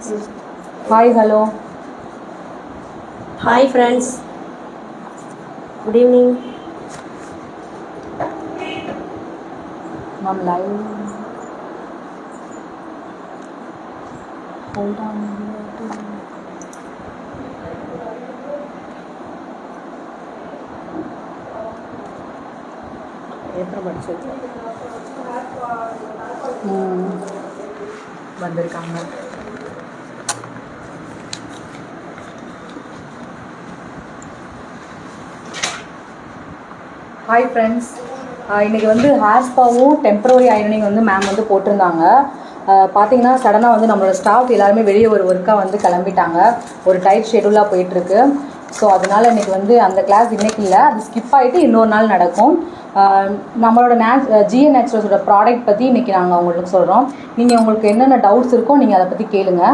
Hi, hello. Hi friends. Good evening. I'm live. Hold on. வந்திருக்காங்க. Hi friends, இன்றைக்கி வந்து hair ஸ்பாவும் temporary ஐரனிங் வந்து ma'am வந்து போட்டிருந்தாங்க. பார்த்தீங்கன்னா சடனாக வந்து நம்மளோட ஸ்டாஃப் எல்லாருமே வெளியே ஒரு ஒர்க்காக வந்து கிளம்பிட்டாங்க. ஒரு டைட் ஷெடியூலாக போயிட்டுருக்கு. ஸோ அதனால் இன்றைக்கி வந்து அந்த கிளாஸ் இன்றைக்கி இல்லை, அது ஸ்கிப் ஆகிட்டு இன்னொரு நாள் நடக்கும். நம்மளோட ஜிஎன் நேச்சுரல்ஸோட ப்ராடக்ட் பற்றி இன்றைக்கி நாங்கள் உங்களுக்கு சொல்கிறோம். நீங்கள் உங்களுக்கு என்னென்ன டவுட்ஸ் இருக்கோ நீங்கள் அதை பற்றி கேளுங்க.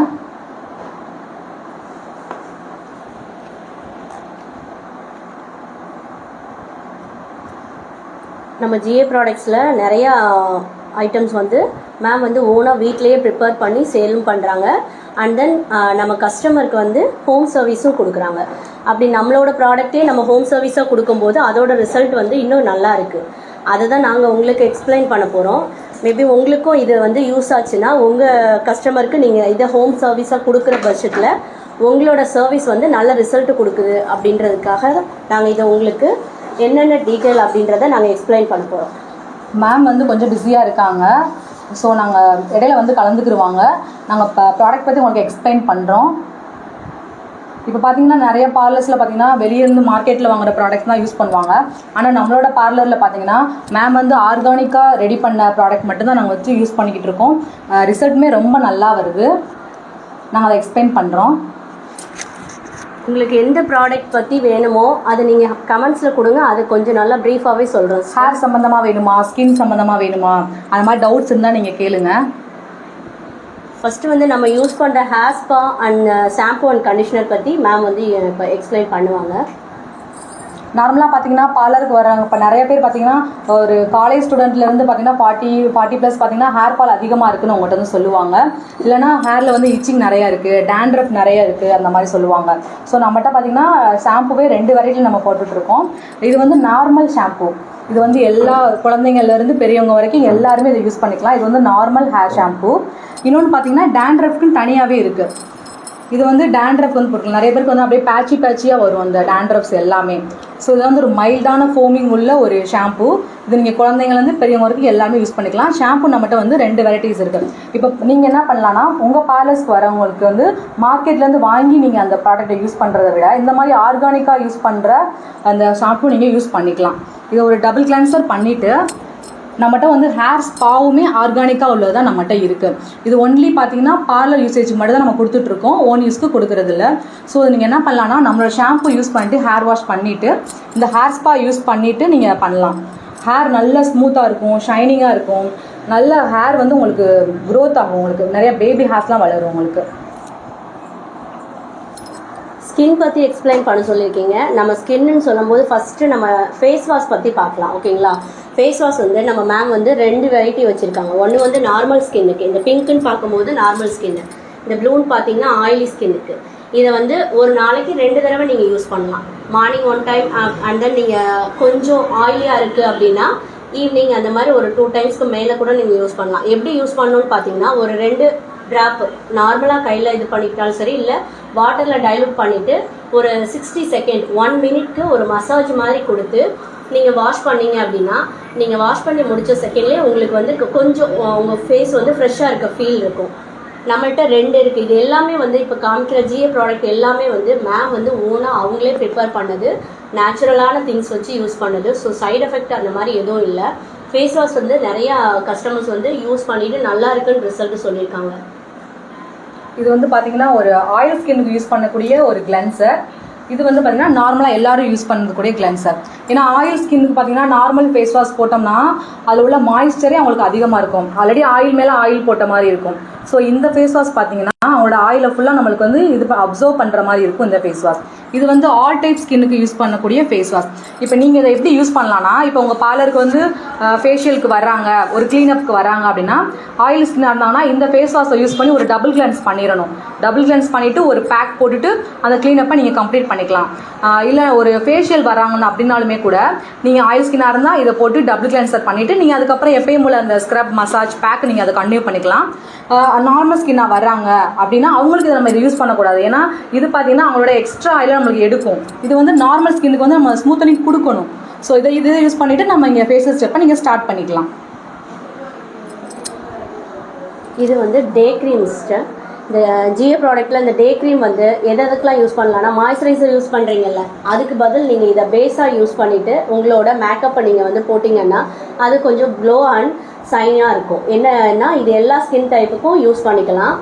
நம்ம ஜிஏ ப்ராடக்ட்ஸில் நிறையா ஐட்டம்ஸ் வந்து மேம் வந்து ஓனாக வீட்லேயே ப்ரிப்பேர் பண்ணி சேலும் பண்ணுறாங்க. அண்ட் தென் நம்ம கஸ்டமருக்கு வந்து ஹோம் சர்வீஸும் கொடுக்குறாங்க. அப்படி நம்மளோட ப்ராடக்டே நம்ம ஹோம் சர்வீஸாக கொடுக்கும்போது அதோட ரிசல்ட் வந்து இன்னும் நல்லா இருக்குது. அதை தான் நாங்கள் உங்களுக்கு எக்ஸ்பிளைன் பண்ண போகிறோம். மேபி உங்களுக்கும் இது வந்து யூஸ் ஆச்சுன்னா உங்கள் கஸ்டமருக்கு நீங்கள் இதை ஹோம் சர்வீஸாக கொடுக்குற பட்சத்தில் உங்களோட சர்வீஸ் வந்து நல்ல ரிசல்ட் கொடுக்குது அப்படின்றதுக்காக நாங்கள் இதை உங்களுக்கு என்னென்ன டீட்டெயில் அப்படின்றத நாங்கள் எக்ஸ்பிளைன் பண்ண போகிறோம். மேம் வந்து கொஞ்சம் பிஸியாக இருக்காங்க. ஸோ நாங்கள் இடையில வந்து கலந்துக்கிடுவாங்க. நாங்கள் இப்போ ப்ராடக்ட் பற்றி உங்களுக்கு எக்ஸ்பிளைன் பண்ணுறோம். இப்போ பார்த்தீங்கன்னா நிறைய பார்லர்ஸில் பார்த்தீங்கன்னா வெளியேருந்து மார்க்கெட்டில் வாங்குற ப்ராடக்ட்ஸ் தான் யூஸ் பண்ணுவாங்க. ஆனால் நம்மளோட பார்லரில் பார்த்தீங்கன்னா மேம் வந்து ஆர்கானிக்காக ரெடி பண்ண ப்ராடக்ட் மட்டும்தான் நாங்கள் வச்சு யூஸ் பண்ணிக்கிட்டு இருக்கோம். ரிசல்ட்டுமே ரொம்ப நல்லா வருது. நாங்கள் அதை எக்ஸ்பிளைன் பண்ணுறோம். உங்களுக்கு எந்த ப்ராடக்ட் பற்றி வேணுமோ அதை நீங்கள் கமெண்ட்ஸில் கொடுங்க. அது கொஞ்சம் நல்லா ப்ரீஃபாகவே சொல்கிறோம். ஹேர் சம்மந்தமாக வேணுமா, ஸ்கின் சம்மந்தமாக வேணுமா, அந்த மாதிரி டவுட்ஸ் இருந்தால் நீங்கள் கேளுங்க. ஃபஸ்ட்டு வந்து நம்ம யூஸ் பண்ணுற hair spa and shampoo and conditioner பற்றி மேம் வந்து இப்போ எக்ஸ்பிளைன் பண்ணுவாங்க. நார்மலாக பார்த்தீங்கன்னா பார்லருக்கு வராங்க. இப்போ நிறைய பேர் பார்த்தீங்கன்னா ஒரு காலேஜ் ஸ்டூடெண்ட்லேருந்து பார்த்தீங்கன்னா 40 ப்ளஸ் பார்த்தீங்கன்னா ஹேர் ஃபால் அதிகமாக இருக்குன்னு உங்கள்கிட்ட வந்து சொல்லுவாங்க. இல்லைனா ஹேரில் வந்து இச்சிங் நிறையா இருக்குது, டேண்ட்ரஃப் நிறையா இருக்குது, அந்த மாதிரி சொல்லுவாங்க. ஸோ நம்மகிட்ட பார்த்தீங்கன்னா ஷாம்புவே 2 வெரைட்டி நம்ம போட்டுட்ருக்கோம். இது வந்து நார்மல் ஷாம்பு. இது வந்து எல்லா குழந்தைங்கள்லேருந்து பெரியவங்க வரைக்கும் எல்லாருமே இதை யூஸ் பண்ணிக்கலாம். இது வந்து நார்மல் ஹேர் ஷாம்பு. இன்னொன்று பார்த்தீங்கன்னா டேண்ட்ரஃப்க்குன்னு தனியாகவே இருக்குது. இது வந்து டேண்ட்ரஃப் வந்து போட்டுக்கலாம். நிறைய பேருக்கு வந்து அப்படியே பேச்சியாக வரும் அந்த டேண்ட்ரஃப்ஸ் எல்லாமே. ஸோ இது வந்து ஒரு மைல்டான ஃபோமிங் உள்ள ஒரு ஷாம்பு. இது நீங்கள் குழந்தைங்கலேருந்து பெரியவங்க வரைக்கும் எல்லாமே யூஸ் பண்ணிக்கலாம். ஷாம்பு நம்மகிட்ட வந்து 2 வெரைட்டிஸ் இருக்குது. இப்போ நீங்கள் என்ன பண்ணலான்னா உங்கள் பார்லர்ஸ்க்கு வரவங்களுக்கு வந்து மார்க்கெட்லேருந்து வாங்கி நீங்கள் அந்த ப்ராடக்ட்டை யூஸ் பண்ணுறதை விட இந்த மாதிரி ஆர்கானிக்காக யூஸ் பண்ணுற அந்த ஷாம்பு நீங்கள் யூஸ் பண்ணிக்கலாம். இதை ஒரு டபுள் கிளென்சர் பண்ணிவிட்டு நம்மகிட்ட வந்து ஹேர் ஸ்பாவுமே ஆர்கானிக்காக உள்ளது தான் நம்மகிட்ட இருக்குது. இது ஒன்லி பார்த்தீங்கன்னா பார்லர் யூசேஜ் மட்டும் தான் நம்ம கொடுத்துட்ருக்கோம், ஓன் யூஸ்க்கு கொடுக்குறது இல்லை. ஸோ நீங்கள் என்ன பண்ணலான்னா நம்மளோட ஷாம்பு யூஸ் பண்ணிட்டு ஹேர் வாஷ் பண்ணிவிட்டு இந்த ஹேர் ஸ்பா யூஸ் பண்ணிவிட்டு நீங்கள் பண்ணலாம். ஹேர் நல்லா ஸ்மூத்தாக இருக்கும், ஷைனிங்காக இருக்கும். நல்ல ஹேர் வந்து உங்களுக்கு க்ரோத் ஆகும். உங்களுக்கு நிறைய பேபி ஹேர்ஸ்லாம் வளரும். உங்களுக்கு ஸ்கின் பற்றி எக்ஸ்பிளைன் பண்ண சொல்லியிருக்கீங்க. நம்ம ஸ்கின்னு சொல்லும்போது ஃபஸ்ட்டு நம்ம ஃபேஸ் வாஷ் பற்றி பார்க்கலாம். ஓகேங்களா? ஃபேஸ் வாஷ் வந்து நம்ம மேம் வந்து 2 வெரைட்டி வச்சுருக்காங்க. ஒன்று வந்து நார்மல் ஸ்கின்னுக்கு, இந்த பிங்க்குன்னு பார்க்கும்போது நார்மல் ஸ்கின்னு, இந்த ப்ளூன்னு பார்த்தீங்கன்னா ஆயிலி ஸ்கின்னுக்கு. இதை வந்து ஒரு நாளைக்கு 2 தடவை நீங்கள் யூஸ் பண்ணலாம். மார்னிங் 1 டைம் அண்ட் தென் நீங்கள் கொஞ்சம் ஆயிலியாக இருக்குது அப்படின்னா ஈவினிங் அந்த மாதிரி ஒரு 2 டைம்ஸ்க்கு மேலே கூட நீங்கள் யூஸ் பண்ணலாம். எப்படி யூஸ் பண்ணணும்னு பார்த்தீங்கன்னா ஒரு 2 ட்ராப் நார்மலாக கையில் இது பண்ணிக்கிட்டாலும் சரி, இல்லை வாட்டரில் டைலூட் பண்ணிவிட்டு ஒரு 60 செகண்ட் 1 மினிட்க்கு ஒரு மசாஜ் மாதிரி கொடுத்து நீங்கள் வாஷ் பண்ணீங்க அப்படின்னா நீங்கள் வாஷ் பண்ணி முடித்த செகண்ட்லேயே உங்களுக்கு வந்து கொஞ்சம் உங்கள் ஃபேஸ் வந்து ஃப்ரெஷ்ஷாக இருக்க ஃபீல் இருக்கும். நம்மள்கிட்ட 2 இருக்குது. இது எல்லாமே வந்து இப்போ காமிக்கிற ஜிஏ ப்ராடக்ட் எல்லாமே வந்து மேம் வந்து ஓனாக அவங்களே ப்ரிப்பேர் பண்ணது, நேச்சுரலான திங்ஸ் வச்சு யூஸ் பண்ணது. ஸோ சைட் எஃபெக்ட் அந்த மாதிரி எதுவும் இல்லை. ஃபேஸ் வாஷ் வந்து நிறையா கஸ்டமர்ஸ் வந்து யூஸ் பண்ணிவிட்டு நல்லா இருக்குன்னு ரிசல்ட் சொல்லியிருக்காங்க. இது வந்து பார்த்தீங்கன்னா ஒரு ஆயில் ஸ்கின்னுக்கு யூஸ் பண்ணக்கூடிய ஒரு கிளென்சர். இது வந்து பார்த்தீங்கன்னா நார்மலாக எல்லாரும் யூஸ் பண்ணக்கூடிய கிளென்சர். ஏன்னா ஆயில் ஸ்கின்னுக்கு பார்த்தீங்கன்னா நார்மல் ஃபேஸ் வாஷ் போட்டோம்னா அதில் உள்ள மாய்ஸ்சரே அவங்களுக்கு அதிகமாக இருக்கும். ஆல்ரெடி ஆயில் மேலே ஆயில் போட்ட மாதிரி இருக்கும். ஸோ இந்த ஃபேஸ் வாஷ் பார்த்தீங்கன்னா அவங்களோட ஆயிலை ஃபுல்லாக நம்மளுக்கு வந்து இது அப்சர்வ் பண்ணுற மாதிரி இருக்கும் இந்த ஃபேஸ் வாஷ். இது வந்து ஆல் டைப் ஸ்கின்னுக்கு யூஸ் பண்ணக்கூடிய ஃபேஸ் வாஷ். இப்போ நீங்கள் இதை எப்படி யூஸ் பண்ணலாம்னா, இப்போ உங்கள் பார்லருக்கு வந்து ஃபேஷியலுக்கு வர்றாங்க, ஒரு க்ளீனப்க்கு வராங்க அப்படின்னா, ஆயில் ஸ்கின்னாக இருந்தாங்கன்னா இந்த ஃபேஸ் வாஷை யூஸ் பண்ணி ஒரு டபுள் கிளென்ஸ் பண்ணிடணும். டபுள் கிளென்ஸ் பண்ணிவிட்டு ஒரு பேக் போட்டுட்டு அந்த க்ளீனப்பை நீங்கள் கம்ப்ளீட் பண்ணிக்கலாம். இல்லை ஒரு ஃபேஷியல் வராங்கன்னு அப்படின்னாலுமே கூட நீங்கள் ஆயில் ஸ்கின்னாக இருந்தால் இதை போட்டு டபுள் கிளென்சர் பண்ணிவிட்டு நீங்கள் அதுக்கப்புறம் எப்பயும் போல் அந்த ஸ்க்ரப் மசாஜ் பேக் நீங்கள் அதை கண்டினியூ பண்ணிக்கலாம். நார்மல் ஸ்கின்னாக வர்றாங்க அப்படின்னா அவங்களுக்கு நம்ம இதை யூஸ் பண்ணக்கூடாது. ஏன்னா இது பார்த்தீங்கன்னா அவங்களோட எக்ஸ்ட்ரா ஆயிலை நம்மளுக்கு எடுக்கும். இது வந்து நார்மல் ஸ்கின்னுக்கு வந்து நம்ம ஸ்மூத்தனிங் கொடுக்கணும். ஸோ இதை யூஸ் பண்ணிவிட்டு நம்ம இங்கே ஃபேஷியல் ஸ்டெப்பை நீங்கள் ஸ்டார்ட் பண்ணிக்கலாம். இது வந்து டே க்ரீம் சிஸ்டர். இந்த ஜியோ ப்ராடக்ட்டில் இந்த டே க்ரீம் வந்து எதுக்கெலாம் யூஸ் பண்ணலாம்னா, மாய்ஸ்சரைசர் யூஸ் பண்ணுறீங்கல்ல, அதுக்கு பதில் நீங்கள் இதை பேஸாக யூஸ் பண்ணிவிட்டு உங்களோட மேக்கப்பை நீங்கள் வந்து போட்டிங்கன்னா அது கொஞ்சம் க்ளோ அண்ட் சைனாக இருக்கும். என்னன்னா இது எல்லா ஸ்கின் டைப்புக்கும் யூஸ் பண்ணிக்கலாம்.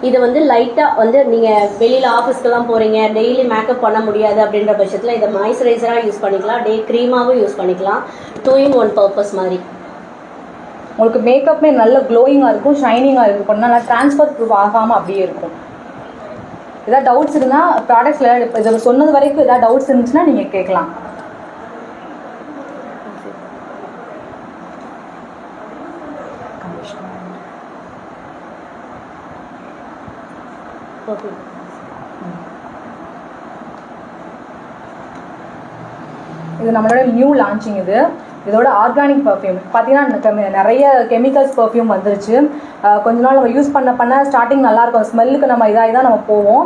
இது வந்து லைட்டாக வந்து நீங்கள் வெளியில் ஆஃபீஸ்க்கெல்லாம் போகிறீங்க, டெய்லி மேக்கப் பண்ண முடியாது அப்படின்ற பட்சத்தில் இதை மாய்ஸ்சரைசராக யூஸ் பண்ணிக்கலாம், டே க்ரீமாகவும் யூஸ் பண்ணிக்கலாம். 2-in-1 பர்பஸ் மாதிரி உங்களுக்கு மேக்கப்புமே நல்ல க்ளோயிங்காக இருக்கும், ஷைனிங்காக இருக்கும், நல்லா ட்ரான்ஸ்ஃபர் ப்ரூஃப் ஆகாமல் அப்படியே இருக்கும். ஏதாவது டவுட்ஸ் இருந்தால் ப்ராடக்ட்ஸில் இப்போ இதை சொன்னது வரைக்கும் ஏதாவது டவுட்ஸ் இருந்துச்சுன்னா நீங்கள் கேட்கலாம். ஓகே. இது நம்மளோட நியூ லான்ச்சிங். இதோட ஆர்கானிக் பர்ஃப்யூம் பார்த்தீங்கன்னா நிறைய கெமிக்கல்ஸ் பர்ஃப்யூம் வந்துருச்சு. கொஞ்ச நாள் நம்ம யூஸ் பண்ண ஸ்டார்டிங் நல்லாயிருக்கும், ஸ்மெல்லுக்கு நம்ம இதாகி தான் நம்ம போவோம்.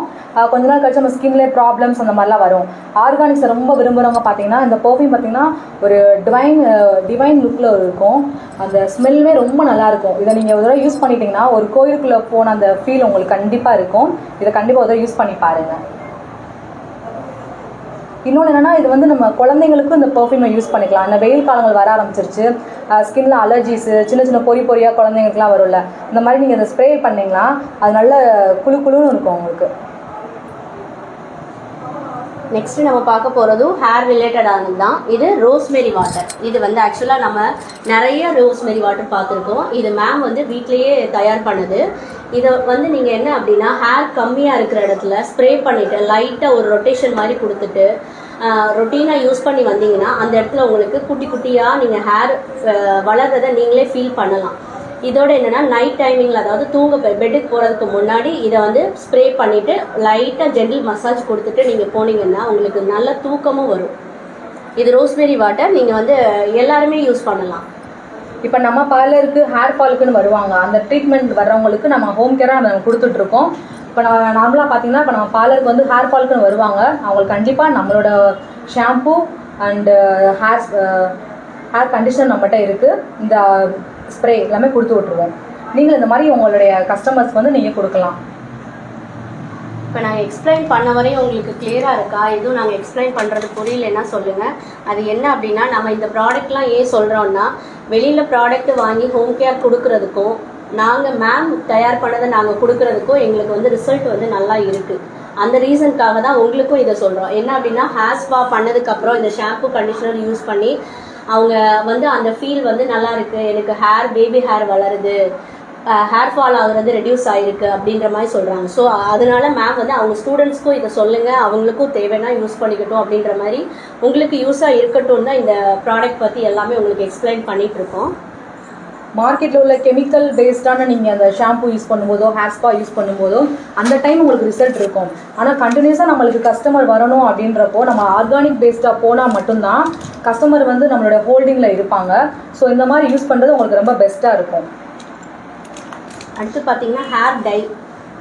கொஞ்ச நாள் கழிச்சு நம்ம ஸ்கின்லேயே ப்ராப்ளம்ஸ் அந்த மாதிரிலாம் வரும். ஆர்கானிக்ஸை ரொம்ப விரும்புகிறவங்க பார்த்தீங்கன்னா இந்த பர்ஃப்யூம் பார்த்தீங்கன்னா ஒரு டிவைன் லுக்கில் இருக்கும். அந்த ஸ்மெல்லுமே ரொம்ப நல்லாயிருக்கும். இதை நீங்கள் ஒரு தடவை யூஸ் பண்ணிட்டீங்கன்னா ஒரு கோயிலுக்குள்ளே போன அந்த ஃபீல் உங்களுக்கு கண்டிப்பாக இருக்கும். இதை கண்டிப்பாக ஒரு தடவை யூஸ் பண்ணி பாருங்கள். இன்னொன்று என்னென்னா, இது வந்து நம்ம குழந்தைங்களுக்கும் இந்த பர்ஃப்யூமை யூஸ் பண்ணிக்கலாம். இந்த வெயில் காலங்கள் வர ஆரம்பிச்சிருச்சு, ஸ்கின்ல அலர்ஜிஸு சின்ன பொறியாக குழந்தைங்களுக்குலாம் வரும்ல, இந்த மாதிரி நீங்கள் இதை ஸ்ப்ரே பண்ணிங்கன்னா அது நல்ல குளுன்னு இருக்கும் உங்களுக்கு. நெக்ஸ்ட் நம்ம பார்க்க போகிறதும் ஹேர் ரிலேட்டடானது தான். இது ரோஸ்மெரி வாட்டர். இது வந்து ஆக்சுவலாக நம்ம நிறைய ரோஸ்மெரி வாட்டர் பார்த்துருக்கோம். இது மேம் வந்து வீட்லேயே தயார் பண்ணுது. இதை வந்து நீங்கள் என்ன அப்படின்னா, ஹேர் கம்மியாக இருக்கிற இடத்துல ஸ்ப்ரே பண்ணிவிட்டு லைட்டாக ஒரு ரொட்டேஷன் மாதிரி கொடுத்துட்டு ரொட்டீனாக யூஸ் பண்ணி வந்தீங்கன்னா அந்த இடத்துல உங்களுக்கு குட்டி குட்டியாக நீங்கள் ஹேர் வளர்றதை நீங்களே ஃபீல் பண்ணலாம். இதோட என்னென்னா, நைட் டைமிங்கில் அதாவது பெட்டுக்கு போகிறதுக்கு முன்னாடி இதை வந்து ஸ்ப்ரே பண்ணிவிட்டு லைட்டாக ஜென்டில் மசாஜ் கொடுத்துட்டு நீங்கள் போனீங்கன்னா உங்களுக்கு நல்ல தூக்கமும் வரும். இது ரோஸ்மெரி வாட்டர் நீங்கள் வந்து எல்லாருமே யூஸ் பண்ணலாம். இப்போ நம்ம பார்லருக்கு ஹேர் ஃபாலுக்குன்னு வருவாங்க, அந்த ட்ரீட்மெண்ட் வர்றவங்களுக்கு நம்ம ஹோம் கேராக நம்ம கொடுத்துட்ருக்கோம். இப்போ நம்ம நார்மலாக பார்த்தீங்கன்னா இப்போ நம்ம பார்லருக்கு வந்து ஹேர் ஃபாலுக்குன்னு வருவாங்க, அவங்களுக்கு கண்டிப்பாக நம்மளோட ஷாம்பூ அண்டு ஹேர் கண்டிஷனர் நம்மகிட்ட இருக்குது. இந்த ஸ்ப்ரே எல்லாமே கொடுத்து விட்ருவோம். நீங்கள் இந்த மாதிரி உங்களுடைய கஸ்டமர்ஸ் வந்து நீங்கள் கொடுக்கலாம். இப்போ நாங்கள் எக்ஸ்பிளைன் பண்ண வரையும் உங்களுக்கு கிளியராக இருக்கா? எதுவும் நாங்கள் எக்ஸ்பிளைன் பண்ணுறது புரியலன்னா சொல்லுங்கள். அது என்ன அப்படின்னா, நம்ம இந்த ப்ராடக்ட்லாம் ஏன் சொல்கிறோன்னா, வெளியில் ப்ராடக்ட் வாங்கி ஹோம் கேர் கொடுக்குறதுக்கும் நாங்கள் மேம் தயார் பண்ணதை நாங்கள் கொடுக்குறதுக்கும் எங்களுக்கு வந்து ரிசல்ட் வந்து நல்லா இருக்குது. அந்த ரீசனுக்காக தான் உங்களுக்கும் இதை சொல்கிறோம். என்ன அப்படின்னா, ஹேர் ஸ்பா பண்ணதுக்கப்புறம் இந்த ஷாம்பு கண்டிஷனர் யூஸ் பண்ணி அவங்க வந்து அந்த ஃபீல் வந்து நல்லா இருக்குது, எனக்கு பேபி ஹேர் வளருது, ஹேர் ஃபால் ஆகுறது ரெடியூஸ் ஆகிருக்கு அப்படின்ற மாதிரி சொல்கிறாங்க. ஸோ அதனால மேம் வந்து அவங்க ஸ்டூடெண்ட்ஸ்க்கும் இதை சொல்லுங்கள், அவங்களுக்கும் தேவைன்னா யூஸ் பண்ணிக்கட்டும் அப்படின்ற மாதிரி உங்களுக்கு யூஸாக இருக்கட்டும் தான் இந்த ப்ராடக்ட் பற்றி எல்லாமே உங்களுக்கு எக்ஸ்பிளைன் பண்ணிகிட்ருக்கோம். மார்க்கெட்டில் உள்ள கெமிக்கல் பேஸ்டான நீங்கள் அந்த ஷாம்பு யூஸ் பண்ணும்போதோ ஹேர் ஸ்பா யூஸ் பண்ணும்போதோ அந்த டைம் உங்களுக்கு ரிசல்ட் இருக்கும். ஆனால் கண்டினியூஸாக நம்மளுக்கு கஸ்டமர் வரணும் அப்படின்றப்போ நம்ம ஆர்கானிக் பேஸ்டாக போனால் மட்டும்தான் கஸ்டமர் வந்து நம்மளோட ஹோல்டிங்கில் இருப்பாங்க. ஸோ இந்த மாதிரி யூஸ் பண்ணுறது உங்களுக்கு ரொம்ப பெஸ்ட்டாக இருக்கும். அடுத்து பார்த்தீங்கன்னா ஹேர் டை.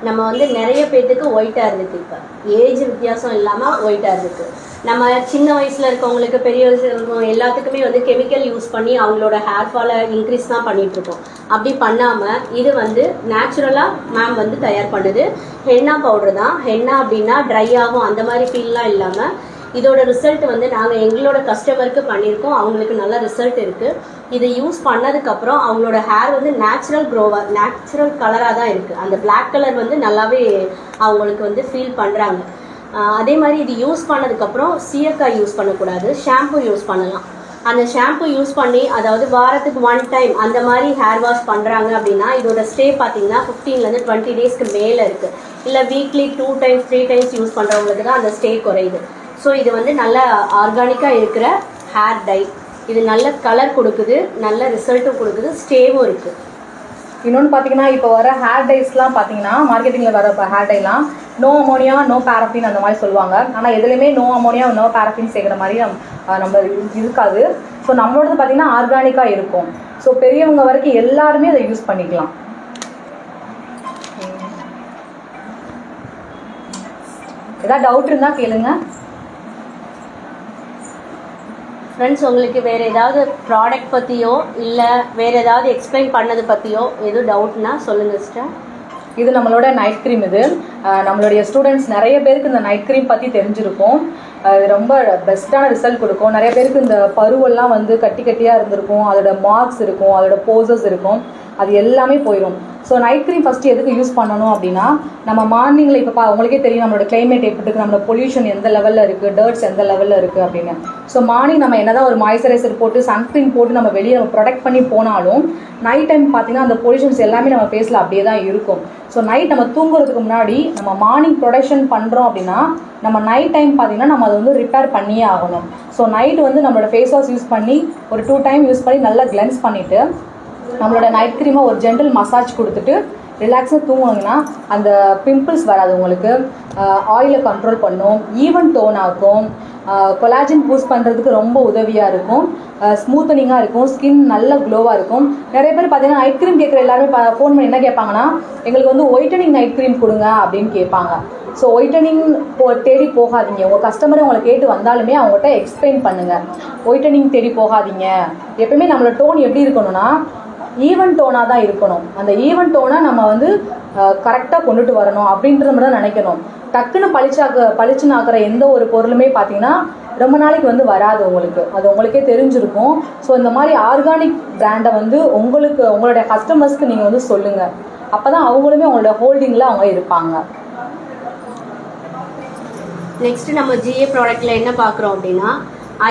நம்ம வந்து நிறைய பேர்த்துக்கு ஒயிட்டாக இருக்குது. இப்போ ஏஜ் வித்தியாசம் இல்லாமல் ஒயிட்டாக இருக்குது. நம்ம சின்ன வயசில் இருக்கவங்களுக்கு பெரிய வயசில் இருக்கவங்க எல்லாத்துக்குமே வந்து கெமிக்கல் யூஸ் பண்ணி அவங்களோட ஹேர் ஃபாலை இன்க்ரீஸ் தான் பண்ணிகிட்ருக்கோம். அப்படி பண்ணாமல் இது வந்து நேச்சுரலாக மேம் வந்து தயார் பண்ணுது. ஹென்னா பவுடர் தான். ஹென்னா அப்படின்னா ட்ரை ஆகும் அந்த மாதிரி ஃபீல்லாம் இல்லாமல் இதோட ரிசல்ட் வந்து நாங்கள் எங்களோட கஸ்டமருக்கு பண்ணியிருக்கோம். அவங்களுக்கு நல்ல ரிசல்ட் இருக்குது. இதை யூஸ் பண்ணதுக்கப்புறம் அவங்களோட ஹேர் வந்து நேச்சுரல் கலராக தான் இருக்குது. அந்த பிளாக் கலர் வந்து நல்லாவே அவங்களுக்கு வந்து ஃபீல் பண்ணுறாங்க. அதே மாதிரி இது யூஸ் பண்ணதுக்கப்புறம் சீயக்காய் யூஸ் பண்ணக்கூடாது, ஷாம்பு யூஸ் பண்ணலாம். அந்த ஷாம்பு யூஸ் பண்ணி அதாவது வாரத்துக்கு 1 டைம் அந்த மாதிரி ஹேர் வாஷ் பண்ணுறாங்க அப்படின்னா இதோட ஸ்டே பார்த்தீங்கன்னா 15லேருந்து 20 டேஸ்க்கு மேலே இருக்குது. இல்லை வீக்லி 2 டைம்ஸ் 3 டைம்ஸ் யூஸ் பண்ணுறவங்களுக்கு தான் அந்த ஸ்டே குறையுது. ஸோ இது வந்து நல்ல ஆர்கானிக்காக இருக்கிற ஹேர் டை. இது நல்ல கலர் கொடுக்குது, நல்ல ரிசல்ட்டும் கொடுக்குது, ஸ்டேவும் இருக்குது. இன்னொன்று பார்த்தீங்கன்னா இப்போ வர ஹேர் டைஸ்லாம் பார்த்தீங்கன்னா மார்க்கெட்டிங்கில் வர ஹேர் டைலாம் நோ அமோனியா நோ பேரஃபின் அந்த மாதிரி சொல்லுவாங்க. ஆனால் எதுலையுமே நோ அமோனியா நோ பேரஃபின் சேர்க்குற மாதிரி நம்ம இருக்காது. ஸோ நம்மளோடது பார்த்தீங்கன்னா ஆர்கானிக்காக இருக்கும். ஸோ பெரியவங்க வரைக்கும் எல்லாருமே அதை யூஸ் பண்ணிக்கலாம். ஏதாவது டவுட் இருந்தால் கேளுங்க. ஃப்ரெண்ட்ஸ், உங்களுக்கு வேறு ஏதாவது ப்ராடக்ட் பற்றியோ இல்லை வேறு ஏதாவது எக்ஸ்பிளைன் பண்ணது பற்றியோ எதுவும் டவுட்னா சொல்லுங்கள் சிஸ்டர். இது நம்மளோட நைட் க்ரீம். இது நம்மளுடைய ஸ்டூடெண்ட்ஸ் நிறைய பேருக்கு இந்த நைட் க்ரீம் பற்றி தெரிஞ்சிருக்கும். இது ரொம்ப பெஸ்ட்டான ரிசல்ட் கொடுக்கும். நிறைய பேருக்கு இந்த பருவெல்லாம் வந்து கட்டி கட்டியாக இருந்திருக்கும், அதோட மார்க்ஸ் இருக்கும், அதோட போசஸ் இருக்கும், அது எல்லாமே போயிடும். ஸோ நைட் க்ரீம் ஃபஸ்ட்டு எதுக்கு யூஸ் பண்ணணும் அப்படின்னா, நம்ம மார்னிங்கில் இப்போ உங்களுக்கே தெரியும் நம்மளோட கிளைமேட் எப்படி இருக்குது, நம்மளோட பொல்யூஷன் எந்த லெவலில் இருக்குது, டர்ட்ஸ் எந்த லெவலில் இருக்குது அப்படின்னு. ஸோ மார்னிங் நம்ம என்ன தான் ஒரு மாய்ஸ்சரைசர் போட்டு சன்ஸ்க்ரீன் போட்டு நம்ம வெளியே நம்ம ப்ரொடெக்ட் பண்ணி போனாலும் நைட் டைம் பார்த்தீங்கன்னா அந்த பொல்யூஷன்ஸ் எல்லாமே நம்ம ஃபேஸில் அப்படியே தான் இருக்கும். ஸோ நைட் நம்ம தூங்குறதுக்கு முன்னாடி நம்ம மார்னிங் ப்ரொடக்ஷன் பண்ணுறோம் அப்படின்னா நம்ம நைட் டைம் பார்த்தீங்கன்னா நம்ம அதை வந்து ரிப்பேர் பண்ணியே ஆகணும். ஸோ நைட் வந்து நம்மளோட ஃபேஸ் வாஷ் யூஸ் பண்ணி ஒரு 2 டைம் யூஸ் பண்ணி நல்லா கிளென்ஸ் பண்ணிவிட்டு நம்மளோட நைட் க்ரீமை ஒரு ஜென்டல் மசாஜ் கொடுத்துட்டு ரிலாக்ஸாக தூங்குனீங்கன்னா அந்த பிம்பிள்ஸ் வராது உங்களுக்கு. ஆயிலை கண்ட்ரோல் பண்ணும், ஈவன் டோன் ஆகும், கொலாஜின் பூஸ்ட் பண்ணுறதுக்கு ரொம்ப உதவியாக இருக்கும், ஸ்மூத்தனிங்காக இருக்கும், ஸ்கின் நல்ல க்ளோவாக இருக்கும். நிறைய பேர் பார்த்தீங்கன்னா நைட் க்ரீம் கேட்குற எல்லாருமே ஃபோன் பண்ணி என்ன கேட்பாங்கன்னா, எங்களுக்கு வந்து ஒயிட்டனிங் நைட் க்ரீம் கொடுங்க அப்படின்னு கேட்பாங்க. ஸோ ஒயிட்டனிங் தேடி போகாதீங்க. உங்கள் கஸ்டமரை உங்களை கேட்டு வந்தாலுமே அவங்கள்ட்ட எக்ஸ்பிளைன் பண்ணுங்கள். ஒயிட்டனிங் தேடி போகாதீங்க. எப்பவுமே நம்மளோட டோன் எப்படி இருக்கணும்னா ஈவன் டோனாக தான் இருக்கணும். அந்த ஈவன் டோனை நம்ம வந்து கரெக்டாக கொண்டுட்டு வரணும் அப்படின்ற மாதிரி தான் நினைக்கணும். டக்குன்னு பளிச்சுன்னு ஆக்குற எந்த ஒரு பொருளுமே பார்த்தீங்கன்னா ரொம்ப நாளைக்கு வந்து வராது உங்களுக்கு. அது உங்களுக்கே தெரிஞ்சிருக்கும். ஸோ இந்த மாதிரி ஆர்கானிக் பிராண்டை வந்து உங்களுடைய கஸ்டமர்ஸ்க்கு நீங்கள் வந்து சொல்லுங்கள். அப்போ தான் அவங்களுமே உங்களோட ஹோல்டிங்கில் அவங்க இருப்பாங்க. நெக்ஸ்ட் நம்ம ஜிஏ ப்ராடக்ட்டில் என்ன பார்க்குறோம் அப்படின்னா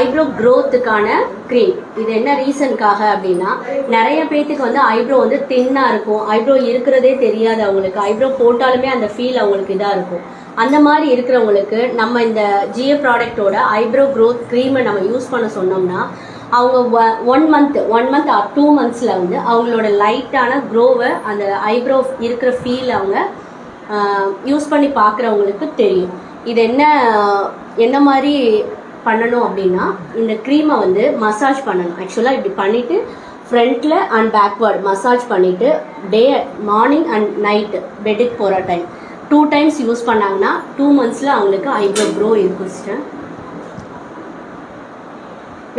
ஐப்ரோ க்ரோத்துக்கான க்ரீம். இது என்ன ரீசனுக்காக அப்படின்னா நிறைய பேர்த்துக்கு வந்து ஐப்ரோ வந்து தின்னாக இருக்கும், ஐப்ரோ இருக்கிறதே தெரியாது அவங்களுக்கு, ஐப்ரோ போட்டாலுமே அந்த ஃபீல் அவங்களுக்கு இதாக இருக்கும். அந்த மாதிரி இருக்கிறவங்களுக்கு நம்ம இந்த ஜிஏ ப்ராடக்டோட ஐப்ரோ க்ரோத் க்ரீமை நம்ம யூஸ் பண்ண சொன்னோம்னா அவங்க 1 மந்த் ஆர் 2 மந்த்ஸில் வந்து அவங்களோட லைட்டான க்ரோவை அந்த ஐப்ரோ இருக்கிற ஃபீல் அவங்க யூஸ் பண்ணி பார்க்குறவங்களுக்கு தெரியும். இது என்ன மாதிரி பண்ணணும் அப்படின்னா இந்த க்ரீமை வந்து மசாஜ் பண்ணணும். ஆக்சுவலாக இப்படி பண்ணிவிட்டு ஃப்ரண்ட்டில் அண்ட் பேக்வேர்ட் மசாஜ் பண்ணிவிட்டு மார்னிங் அண்ட் நைட்டு பெட்டுக்கு போகிற டைம் 2 டைம்ஸ் யூஸ் பண்ணாங்கன்னா 2 மந்த்ஸில் அவங்களுக்கு ஐப்ரோ க்ரோ இருக்கும் சிஸ்டர்.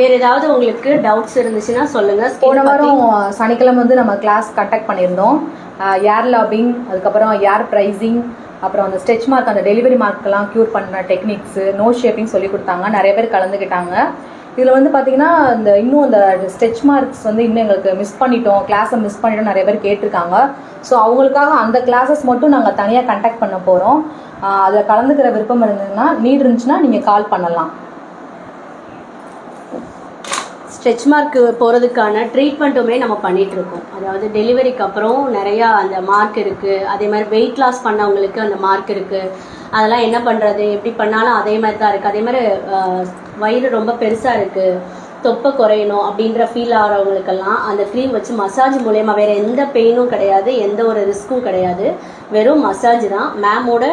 வேறு ஏதாவது உங்களுக்கு டவுட்ஸ் இருந்துச்சுன்னா சொல்லுங்கள். போன வாரம் சனிக்கிழமை வந்து நம்ம கிளாஸ் கண்டக்ட் பண்ணியிருந்தோம். ஏர் லாபிங், அதுக்கப்புறம் ஏர் ப்ரைஸிங், அப்புறம் அந்த ஸ்ட்ரெச் மார்க், அந்த டெலிவரி மார்க்கெல்லாம் க்யூர் பண்ண டெக்னிக்ஸு, நோ ஷேப்பிங் சொல்லி கொடுத்தாங்க. நிறைய பேர் கலந்துக்கிட்டாங்க. இதில் வந்து பார்த்திங்கன்னா இன்னும் அந்த ஸ்ட்ரெச் மார்க்ஸ் வந்து இன்னும் எங்களுக்கு மிஸ் பண்ணிட்டோம் நிறைய பேர் கேட்டிருக்காங்க. ஸோ அவங்களுக்காக அந்த கிளாஸஸ் மட்டும் நாங்கள் தனியாக கண்டக்ட் பண்ண போகிறோம். அதில் கலந்துக்கிற விருப்பம் இருந்துச்சுன்னா நீங்கள் கால் பண்ணலாம். ஸ்ட்ரெச் மார்க்கு போகிறதுக்கான ட்ரீட்மெண்ட்டுமே நம்ம பண்ணிகிட்ருக்கோம். அதாவது டெலிவரிக்கு அப்புறம் நிறையா அந்த மார்க் இருக்குது. அதே மாதிரி வெயிட் லாஸ் பண்ணவங்களுக்கு அந்த மார்க் இருக்குது. அதெல்லாம் என்ன பண்ணுறது, எப்படி பண்ணாலும் அதே மாதிரி தான் இருக்குது. அதே மாதிரி வயிறு ரொம்ப பெருசாக இருக்குது, தொப்பை குறையணும் அப்படின்ற ஃபீல் ஆகிறவங்களுக்கெல்லாம் அந்த க்ரீம் வச்சு மசாஜ் மூலயமா வேறு எந்த பெயினும் கிடையாது, எந்த ஒரு ரிஸ்க்கும் கிடையாது, வெறும் மசாஜ் தான். மேமோட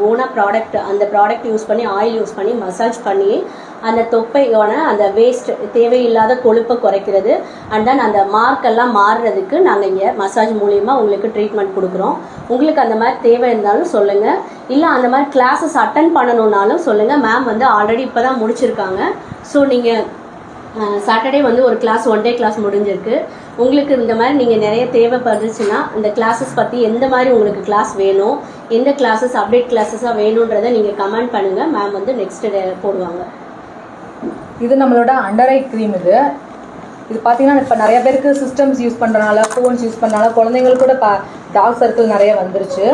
ஓனாக ப்ராடக்ட், அந்த ப்ராடக்ட் யூஸ் பண்ணி ஆயில் யூஸ் பண்ணி மசாஜ் பண்ணி அந்த தொப்பையான அந்த வேஸ்ட் தேவையில்லாத கொழுப்பை குறைக்கிறது அண்ட் தென் அந்த மார்க்கெல்லாம் மாறுறதுக்கு நாங்கள் இங்கே மசாஜ் மூலிமா உங்களுக்கு ட்ரீட்மெண்ட் கொடுக்குறோம். உங்களுக்கு அந்த மாதிரி தேவை இருந்தாலும் சொல்லுங்கள், இல்லை அந்த மாதிரி கிளாஸஸ் அட்டன் பண்ணணுன்னாலும் சொல்லுங்கள். மேம் வந்து ஆல்ரெடி இப்போ தான் முடிச்சிருக்காங்க. ஸோ நீங்கள் சாட்டர்டே வந்து ஒரு கிளாஸ் 1 டே கிளாஸ் முடிஞ்சிருக்கு. உங்களுக்கு இந்த மாதிரி நீங்கள் நிறைய தேவைப்படுச்சுன்னா இந்த கிளாஸஸ் பற்றி எந்த மாதிரி உங்களுக்கு கிளாஸ் வேணும், எந்த கிளாஸஸ் அப்டேட் கிளாஸஸாக வேணுன்றதை நீங்கள் கமெண்ட் பண்ணுங்கள். மேம் வந்து நெக்ஸ்ட் டே போடுவாங்க. இது நம்மளோட அண்டர் ஐ க்ரீம். இது பார்த்தீங்கன்னா இப்போ நிறைய பேருக்கு சிஸ்டம்ஸ் யூஸ் பண்ணுறனால, ஃபோன்ஸ் யூஸ் பண்ணுறனால குழந்தைங்களுக்கு கூட டார்க் சர்க்கிள் நிறைய வந்துருச்சு.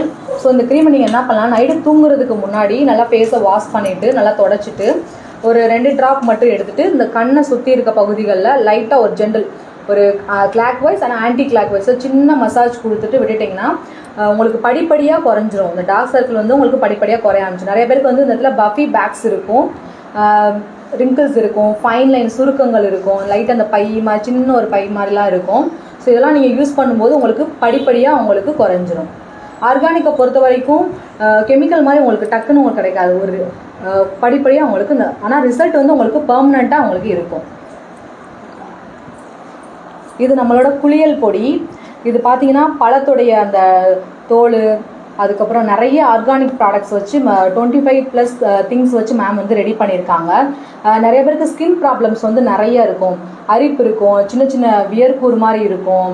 ஸோ இந்த க்ரீமை நீங்கள் என்ன பண்ணலாம், நைட்டு தூங்குறதுக்கு முன்னாடி நல்லா ஃபேஸை வாஷ் பண்ணிவிட்டு நல்லா தொடச்சிட்டு ஒரு 2 ட்ராப் மட்டும் எடுத்துகிட்டு இந்த கண்ணை சுற்றி இருக்க பகுதிகளில் லைட்டாக ஒரு ஜென்ரல் ஒரு கிளாக் வைஸ் ஆனால் ஆன்டி கிளாக் வைஸ் சின்ன மசாஜ் கொடுத்துட்டு விட்டுட்டிங்கன்னா உங்களுக்கு படிப்படியாக குறைஞ்சிரும். இந்த டார்க் சர்க்கிள் வந்து உங்களுக்கு படிப்படியாக குறைய ஆரம்பிச்சு. நிறைய பேருக்கு வந்து இந்த இடத்துல பஃபி பேக்ஸ் இருக்கும், ரிங்கிள்ஸ் இருக்கும், ஃபைன் லைன் சுருக்கங்கள் இருக்கும், லைட்டாக அந்த பை மாதிரி சின்ன ஒரு பை மாதிரிலாம் இருக்கும். ஸோ இதெல்லாம் நீங்கள் யூஸ் பண்ணும்போது உங்களுக்கு படிப்படியாக உங்களுக்கு குறைஞ்சிரும். ஆர்கானிக்கை பொறுத்த வரைக்கும் கெமிக்கல் மாதிரி உங்களுக்கு டக்குன்னு உங்களுக்கு கிடைக்காது, ஒரு படிப்படியாக உங்களுக்கு இந்த ஆனால் ரிசல்ட் வந்து உங்களுக்கு பெர்மனண்ட்டாக உங்களுக்கு இருக்கும். இது நம்மளோட குளியல் பொடி. இது பார்த்தீங்கன்னா பழத்துடைய அந்த தோல், அதுக்கப்புறம் நிறைய ஆர்கானிக் ப்ராடக்ட்ஸ் வச்சு 25+ திங்ஸ் வச்சு மேம் வந்து ரெடி பண்ணியிருக்காங்க. நிறைய பேருக்கு ஸ்கின் ப்ராப்ளம்ஸ் வந்து நிறைய இருக்கும், அரிப்பு இருக்கும், சின்ன சின்ன வியர்க்கூர் மாதிரி இருக்கும்.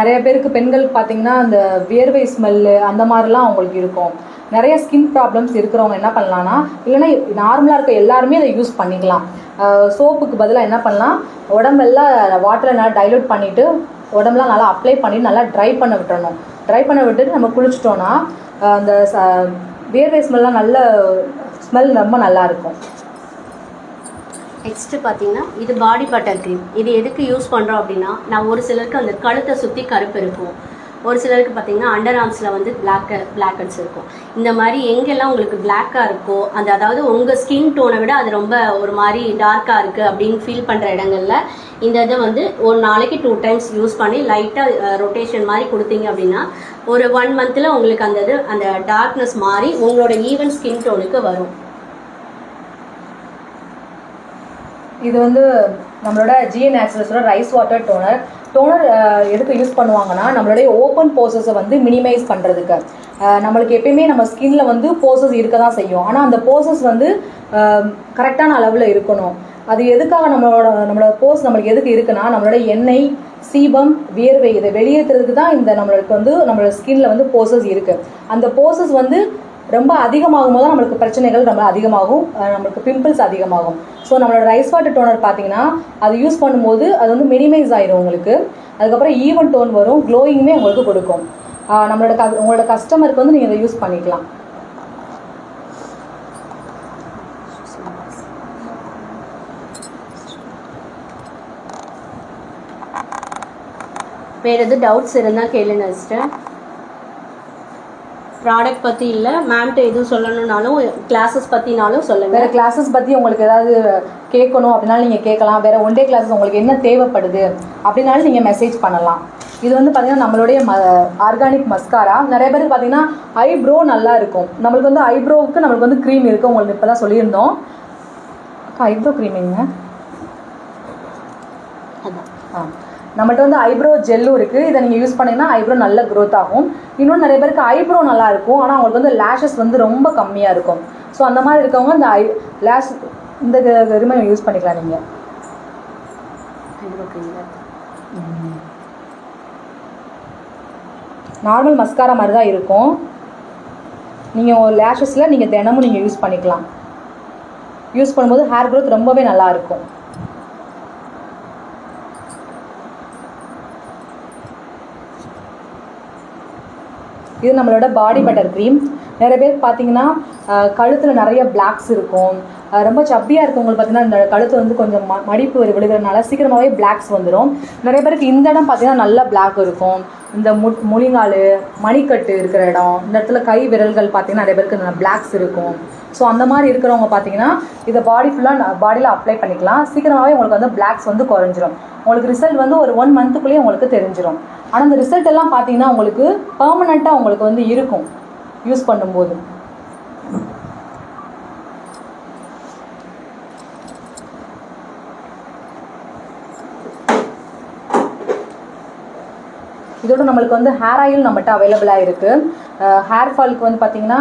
நிறைய பேருக்கு பெண்களுக்கு பார்த்தீங்கன்னா அந்த வியர்வை ஸ்மெல்லு அந்த மாதிரிலாம் அவங்களுக்கு இருக்கும். நிறைய ஸ்கின் ப்ராப்ளம்ஸ் இருக்கிறவங்க என்ன பண்ணலான்னா, இல்லைன்னா நார்மலாக இருக்க எல்லாருமே அதை யூஸ் பண்ணிக்கலாம். சோப்புக்கு பதிலாக என்ன பண்ணலாம், உடம்பெல்லாம் வாட்டரில் நல்லா டைலூட் பண்ணிவிட்டு உடம்புலாம் நல்லா அப்ளை பண்ணி நல்லா ட்ரை பண்ண விட்டுறணும். ட்ரை பண்ண விட்டுட்டு நம்ம குளிச்சிட்டோன்னா அந்த வியர்வை ஸ்மெல்லாம் நல்ல ஸ்மெல் ரொம்ப நல்லாயிருக்கும். நெக்ஸ்ட்டு பார்த்தீங்கன்னா இது பாடி பட்டர் க்ரீம். இது எதுக்கு யூஸ் பண்ணுறோம் அப்படின்னா, நான் ஒரு சிலருக்கு அந்த கழுத்தை சுற்றி கருப்பு இருக்கும், ஒரு சிலருக்கு பார்த்தீங்கன்னா அண்டர் ஆர்ம்ஸில் வந்து பிளாக்கட்ஸ் இருக்கும். இந்த மாதிரி எங்கெல்லாம் உங்களுக்கு பிளாக்காக இருக்கோ அந்த அதாவது உங்கள் ஸ்கின் டோனை விட அது ரொம்ப ஒரு மாதிரி டார்க்காக இருக்குது அப்படின்னு ஃபீல் பண்ணுற இடங்கள்ல இந்த இதை வந்து ஒரு நாளைக்கு 2 டைம்ஸ் யூஸ் பண்ணி லைட்டாக ரொட்டேஷன் மாதிரி கொடுத்தீங்க அப்படின்னா ஒரு 1 மந்தில் உங்களுக்கு அந்த இது அந்த டார்க்னஸ் மாறி உங்களோட ஈவன் ஸ்கின் டோனுக்கு வரும். இது வந்து நம்மளோட GA நேச்சுரல்ஸோட ரைஸ் வாட்டர் டோனர். எதுக்கு யூஸ் பண்ணுவாங்கன்னா, நம்மளுடைய ஓப்பன் போர்சஸை வந்து மினிமைஸ் பண்ணுறதுக்கு. நம்மளுக்கு எப்பயுமே நம்ம ஸ்கின்ல வந்து போர்சஸ் இருக்க தான் செய்யும், ஆனால் அந்த போர்சஸ் வந்து கரெக்டான அளவில் இருக்கணும். அது எதுக்காக நம்மளோட போர்ஸ் நம்மளுக்கு எதுக்கு இருக்குன்னா, நம்மளோட எண்ணெய், சீபம், வியர்வை இதை வெளியேற்றுறதுக்கு தான் இந்த நம்மளுக்கு வந்து நம்மளோட ஸ்கின்ல வந்து போர்சஸ் இருக்குது. அந்த போர்சஸ் வந்து ரொம்ப அதிகமாகும் போது நம்மளுக்கு பிரச்சனைகள் ரொம்ப அதிகமாகும், நம்மளுக்கு பிம்பிள்ஸ் அதிகமாகும். ஸோ நம்மளோட ரைஸ் வாட்டர் டோனர் பார்த்தீங்கன்னா அது யூஸ் பண்ணும்போது அது வந்து மினிமைஸ் ஆயிடும் உங்களுக்கு. அதுக்கப்புறம் ஈவன் டோன் வரும், க்ளோயிங்குமே உங்களுக்கு கொடுக்கும். உங்களோட கஸ்டமருக்கு வந்து நீங்கள் இதை யூஸ் பண்ணிக்கலாம். வேறு எது டவுட்ஸ் இருந்தால் கேளுங்க சிஸ்டர். ப்ராடக்ட் பற்றி இல்லை, மேம்கிட்ட எதுவும் சொல்லணுன்னாலும் கிளாஸஸ் பற்றினாலும் சொல்லுங்கள். வேறு கிளாஸஸ் பற்றி உங்களுக்கு ஏதாவது கேட்கணும் அப்படின்னாலும் நீங்கள் கேட்கலாம். வேறு ஒன் டே கிளாஸஸ் உங்களுக்கு என்ன தேவைப்படுது அப்படின்னாலும் நீங்கள் மெசேஜ் பண்ணலாம். இது வந்து பார்த்திங்கன்னா நம்மளுடைய ஆர்கானிக் மஸ்காரா. நிறைய பேருக்கு பார்த்திங்கன்னா ஐப்ரோ நல்லா இருக்கும். நம்மளுக்கு வந்து ஐப்ரோவுக்கு நம்மளுக்கு வந்து க்ரீம் இருக்குது, உங்களுக்கு இப்போ தான் சொல்லியிருந்தோம். ஐப்ரோ க்ரீமிங்க நம்மகிட்ட வந்து ஐப்ரோ ஜெல்லும் இருக்குது. இதை நீங்கள் யூஸ் பண்ணிங்கன்னா ஐப்ரோ நல்ல க்ரோத் ஆகும். இன்னொன்று நிறைய பேருக்கு ஐப்ரோ நல்லா இருக்கும், ஆனால் அவங்களுக்கு வந்து லேஷஸ் வந்து ரொம்ப கம்மியாக இருக்கும். ஸோ அந்த மாதிரி இருக்கவங்க இந்த லேஷ் இந்த ரிமை யூஸ் பண்ணிக்கலாம். நீங்கள் நார்மல் மஸ்காரா மாதிரி தான் இருக்கும். நீங்கள் லேஷஸில் நீங்கள் தினமும் நீங்கள் யூஸ் பண்ணிக்கலாம். யூஸ் பண்ணும்போது ஹேர் க்ரோத் ரொம்பவே நல்லாயிருக்கும். இது நம்மளோட பாடி பட்டர் க்ரீம். நிறைய பேருக்கு பார்த்தீங்கன்னா கழுத்தில் நிறைய பிளாக்ஸ் இருக்கும், ரொம்ப சப்பியாக இருக்கவங்களுக்கு பார்த்தீங்கன்னா இந்த கழுத்து வந்து கொஞ்சம் மடிப்பு விழுகிறதுனால சீக்கிரமாகவே பிளாக்ஸ் வந்துடும். நிறைய பேருக்கு இந்த இடம் பார்த்தீங்கன்னா நல்லா பிளாக் இருக்கும். இந்த முழிங்கால், மணிக்கட்டு இருக்கிற இடம், இந்த இடத்துல கை விரல்கள் பார்த்தீங்கன்னா நிறைய பேருக்கு பிளாக்ஸ் இருக்கும். ஸோ அந்த மாதிரி இருக்கிறவங்க பார்த்தீங்கன்னா இதை பாடியில் அப்ளை பண்ணிக்கலாம். சீக்கிரமாகவே உங்களுக்கு வந்து பிளாக்ஸ் வந்து குறைஞ்சிரும். உங்களுக்கு ரிசல்ட் வந்து ஒரு 1 மந்த்துக்குள்ளேயே உங்களுக்கு தெரிஞ்சிடும். ஆனால் இந்த ரிசல்ட் எல்லாம் பார்த்தீங்கன்னா உங்களுக்கு பெர்மனண்ட்டாக உங்களுக்கு வந்து இருக்கும் யூஸ் பண்ணும்போது. இதோட நம்மளுக்கு வந்து ஹேர் ஆயில் நம்மகிட்ட அவைலபிளாக இருக்குது. ஹேர் ஃபாலுக்கு வந்து பார்த்திங்கன்னா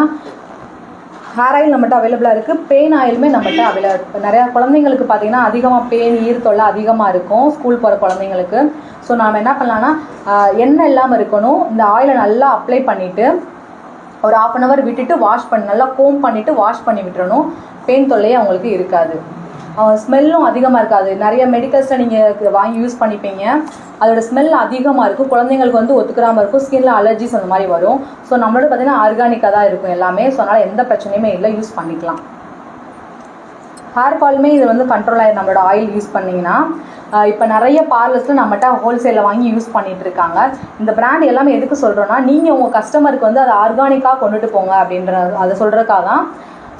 ஹேர் ஆயில் நம்மகிட்ட அவைலபிளாக இருக்குது. பெயின் ஆயிலுமே நம்மகிட்ட அவைலபிள் இருக்குது. நிறையா குழந்தைங்களுக்கு பார்த்திங்கன்னா அதிகமாக பெயின், ஈர்த்தொல்லை அதிகமாக இருக்கும் ஸ்கூல் போகிற குழந்தைங்களுக்கு. ஸோ நாம் என்ன பண்ணலான்னா, எண்ணெய் இல்லாமல் இருக்கணும், இந்த ஆயிலை நல்லா அப்ளை பண்ணிவிட்டு ஒரு 1/2 hour விட்டுட்டு நல்லா கோம் பண்ணிவிட்டு வாஷ் பண்ணி விட்டுறணும். பெயின் தொல்லையே அவங்களுக்கு இருக்காது, ஸ்மெல்லும் அதிகமாக இருக்காது. நிறைய மெடிக்கல்ஸில் நீங்கள் வாங்கி யூஸ் பண்ணிப்பீங்க, அதோட ஸ்மெல் அதிகமாக இருக்கும், குழந்தைங்களுக்கு வந்து ஒத்துக்கிறாமல் இருக்கும், ஸ்கின்ல அலர்ஜிஸ் அந்த மாதிரி வரும். ஸோ நம்மளோட பார்த்திங்கன்னா ஆர்கானிக்காக தான் இருக்கும் எல்லாமே. ஸோ அதனால் எந்த பிரச்சனையுமே இல்லை, யூஸ் பண்ணிக்கலாம். ஹேர் ஃபாலுமே இது வந்து கண்ட்ரோல் ஆகிடும் நம்மளோட ஆயில் யூஸ் பண்ணிங்கன்னா. இப்போ நிறைய பார்லர்ஸில் நம்மகிட்ட ஹோல்சேலில் வாங்கி யூஸ் பண்ணிகிட்டு இருக்காங்க. இந்த பிராண்ட் எல்லாமே எதுக்கு சொல்கிறோன்னா, நீங்கள் உங்கள் கஸ்டமருக்கு வந்து அதை ஆர்கானிக்காக கொண்டுட்டு போங்க அப்படின்ற அதை சொல்கிறதுக்காக தான்.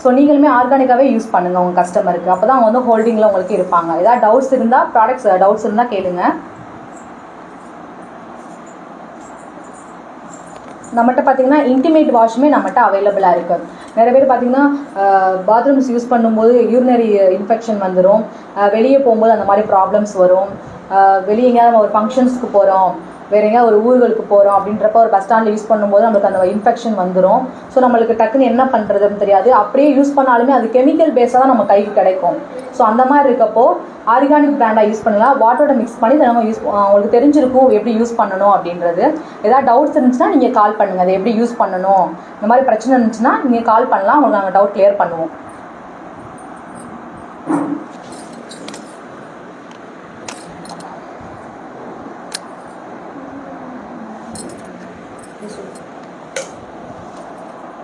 ஸோ நீங்களுமே ஆர்கானிக்காகவே யூஸ் பண்ணுங்கள் உங்கள் கஸ்டமருக்கு. அப்போ தான் அவங்க வந்து ஹோல்டிங்கில் உங்களுக்கு இருப்பாங்க. ஏதாவது டவுட்ஸ் இருந்தால் டவுட்ஸ் இருந்தால் கேளுங்க. நம்மகிட்ட பார்த்தீங்கன்னா இன்டிமேட் வாஷுமே நம்மகிட்ட அவைலபிளாக இருக்குது. நிறைய பேர் பார்த்தீங்கன்னா பாத்ரூம்ஸ் யூஸ் பண்ணும்போது யூரினரி இன்ஃபெக்ஷன் வந்துடும், வெளியே போகும்போது அந்த மாதிரி ப்ராப்ளம்ஸ் வரும். வெளியே எங்கேயாவது நம்ம ஒரு ஃபங்க்ஷன்ஸ்க்கு போகிறோம், வேறு எங்கேயாவது ஒரு ஊர்களுக்கு போகிறோம் அப்படின்றப்ப ஒரு பஸ் ஸ்டாண்டில் யூஸ் பண்ணும்போது நம்மளுக்கு அந்த இன்ஃபெக்ஷன் வந்துடும். ஸோ நம்மளுக்கு டக்குன்னு என்ன பண்ணுறதுன்னு தெரியாது. அப்படியே யூஸ் பண்ணாலுமே அது கெமிக்கல் பேஸாக தான் நம்ம கைக்கு கிடைக்கும். ஸோ அந்த மாதிரி இருக்கப்போ ஆர்கானிக் பிராண்டாக யூஸ் பண்ணலாம். வாட்டரோட மிக்ஸ் பண்ணி நம்ம உங்களுக்கு தெரிஞ்சிருக்கும் எப்படி யூஸ் பண்ணணும் அப்படின்றது. ஏதாவது டவுட்ஸ் இருந்துச்சுன்னா நீங்கள் கால் பண்ணுங்கள். அதை எப்படி யூஸ் பண்ணணும், இந்த மாதிரி பிரச்சனை இருந்துச்சுன்னா நீங்கள் கால் பண்ணலாம். உங்களுக்கு நாங்கள் டவுட் கிளியர் பண்ணுவோம்.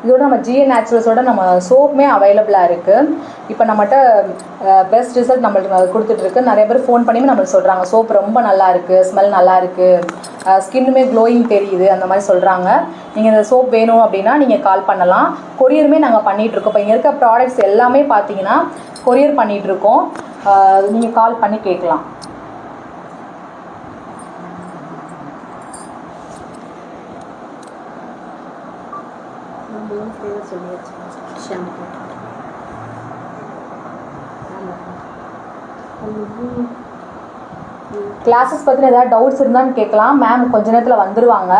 இதோட நம்ம ஜிஏ நேச்சுரல்ஸோட நம்ம சோப்புமே அவைலபிளாக இருக்குது. இப்போ நம்மகிட்ட பெஸ்ட் ரிசல்ட் நம்மளுக்கு கொடுத்துட்ருக்கு. நிறைய பேர் ஃபோன் பண்ணியுமே நம்மளுக்கு சொல்கிறாங்க சோப் ரொம்ப நல்லா இருக்குது, ஸ்மெல் நல்லா இருக்குது, ஸ்கின்னுமே க்ளோயிங் தெரியுது, அந்த மாதிரி சொல்கிறாங்க. நீங்கள் இந்த சோப் வேணும் அப்படின்னா நீங்கள் கால் பண்ணலாம். கொரியருமே நாங்கள் பண்ணிகிட்ருக்கோம். இப்போ இங்கே இருக்க ப்ராடக்ட்ஸ் எல்லாமே பார்த்தீங்கன்னா கொரியர் பண்ணிகிட்ருக்கோம். நீங்கள் கால் பண்ணி கேட்கலாம். கிளாஸஸ் பற்றின ஏதாவது டவுட்ஸ் இருந்தான்னு கேட்கலாம். மேம் கொஞ்ச நேரத்தில் வந்துடுவாங்க.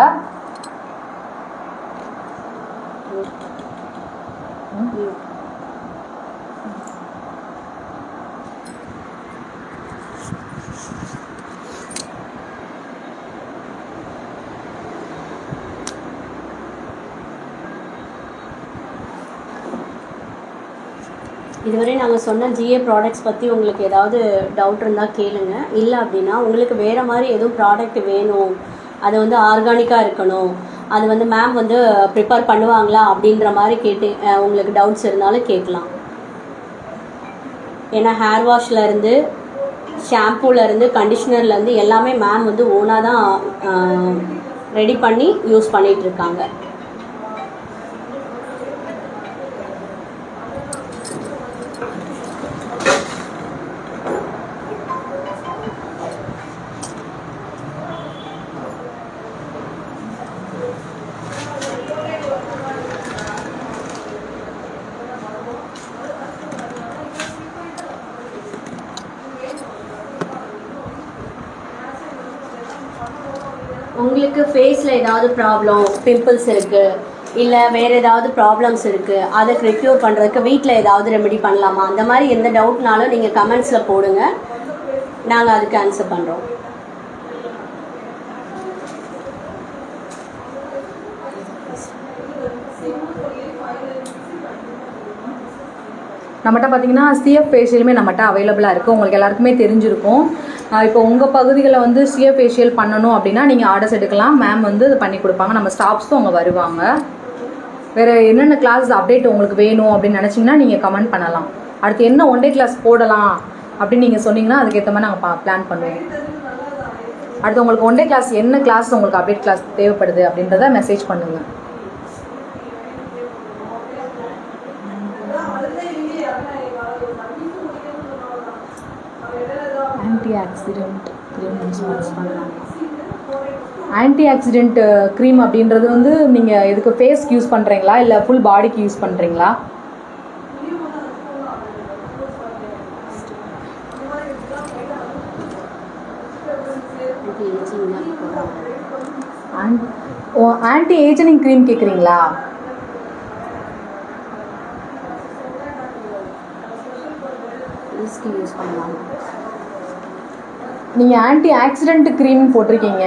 இதுவரை நாங்கள் சொன்ன ஜிஏ ப்ராடக்ட்ஸ் பற்றி உங்களுக்கு ஏதாவது டவுட் இருந்தால் கேளுங்க. இல்லை அப்படின்னா உங்களுக்கு வேறு மாதிரி எதுவும் ப்ராடக்ட் வேணும், அது வந்து ஆர்கானிக்காக இருக்கணும், அது வந்து மேம் வந்து ப்ரிப்பேர் பண்ணுவாங்களா அப்படின்ற மாதிரி கேட்டு உங்களுக்கு டவுட்ஸ் இருந்தாலும் கேட்கலாம். ஏன்னா ஹேர் வாஷ்லேருந்து ஷாம்பூலேருந்து கண்டிஷ்னர்லேருந்து எல்லாமே மேம் வந்து ஓனாக தான் ரெடி பண்ணி யூஸ் பண்ணிகிட்ருக்காங்க. உங்களுக்கு ஃபேஸில் ஏதாவது ப்ராப்ளம், பிம்பிள்ஸ் இருக்குது, இல்லை வேறு ஏதாவது ப்ராப்ளம்ஸ் இருக்குது, அதை க்யூர் பண்ணுறதுக்கு வீட்டில் ஏதாவது ரெமெடி பண்ணலாமா, அந்த மாதிரி எந்த டவுட்னாலும் நீங்கள் கமெண்ட்ஸில் போடுங்க, நாங்கள் அதுக்கு ஆன்சர் பண்ணுறோம். நம்மகிட்ட பார்த்தீங்கன்னா சிஎஃப் ஃபேஷியலுமே நம்மகிட்ட அவைலபிளாக இருக்குது. உங்களுக்கு எல்லாருக்குமே தெரிஞ்சிருக்கும். இப்போ உங்கள் பகுதிகளில் வந்து சிஎஃப் ஃபேஷியல் பண்ணணும் அப்படின்னா நீங்கள் ஆர்டர்ஸ் எடுக்கலாம். மேம் வந்து இது பண்ணி கொடுப்பாங்க. நம்ம ஸ்டாஃப்ஸும் அவங்க வருவாங்க. வேறு என்னென்ன கிளாஸ் அப்டேட் உங்களுக்கு வேணும் அப்படின்னு நினச்சிங்கன்னா நீங்கள் கமெண்ட் பண்ணலாம். அடுத்து என்ன ஒன் டே கிளாஸ் போடலாம் அப்படின்னு நீங்கள் சொன்னீங்கன்னா அதுக்கேற்ற மாதிரி நாங்கள் பிளான் பண்ணுவோம். அடுத்து உங்களுக்கு ஒன் டே கிளாஸ் என்ன கிளாஸ் உங்களுக்கு அப்டேட் கிளாஸ் தேவைப்படுது அப்படின்றத மெசேஜ் பண்ணுங்கள். ஆன்டி ஆக்சிடென்ட் க்ரீம் அப்படின்றது வந்து நீங்கள் எதுக்கு ஃபேஸ்க்கு யூஸ் பண்ணுறீங்களா இல்லை ஃபுல் பாடிக்கு யூஸ் பண்ணுறீங்களா? ஆன்டி ஏஜிங் க்ரீம் கேட்குறீங்களா? யூஸ் பண்ணலாம். நீங்கள் ஆன்டி ஆக்சிடென்ட் க்ரீம் போட்டிருக்கீங்க.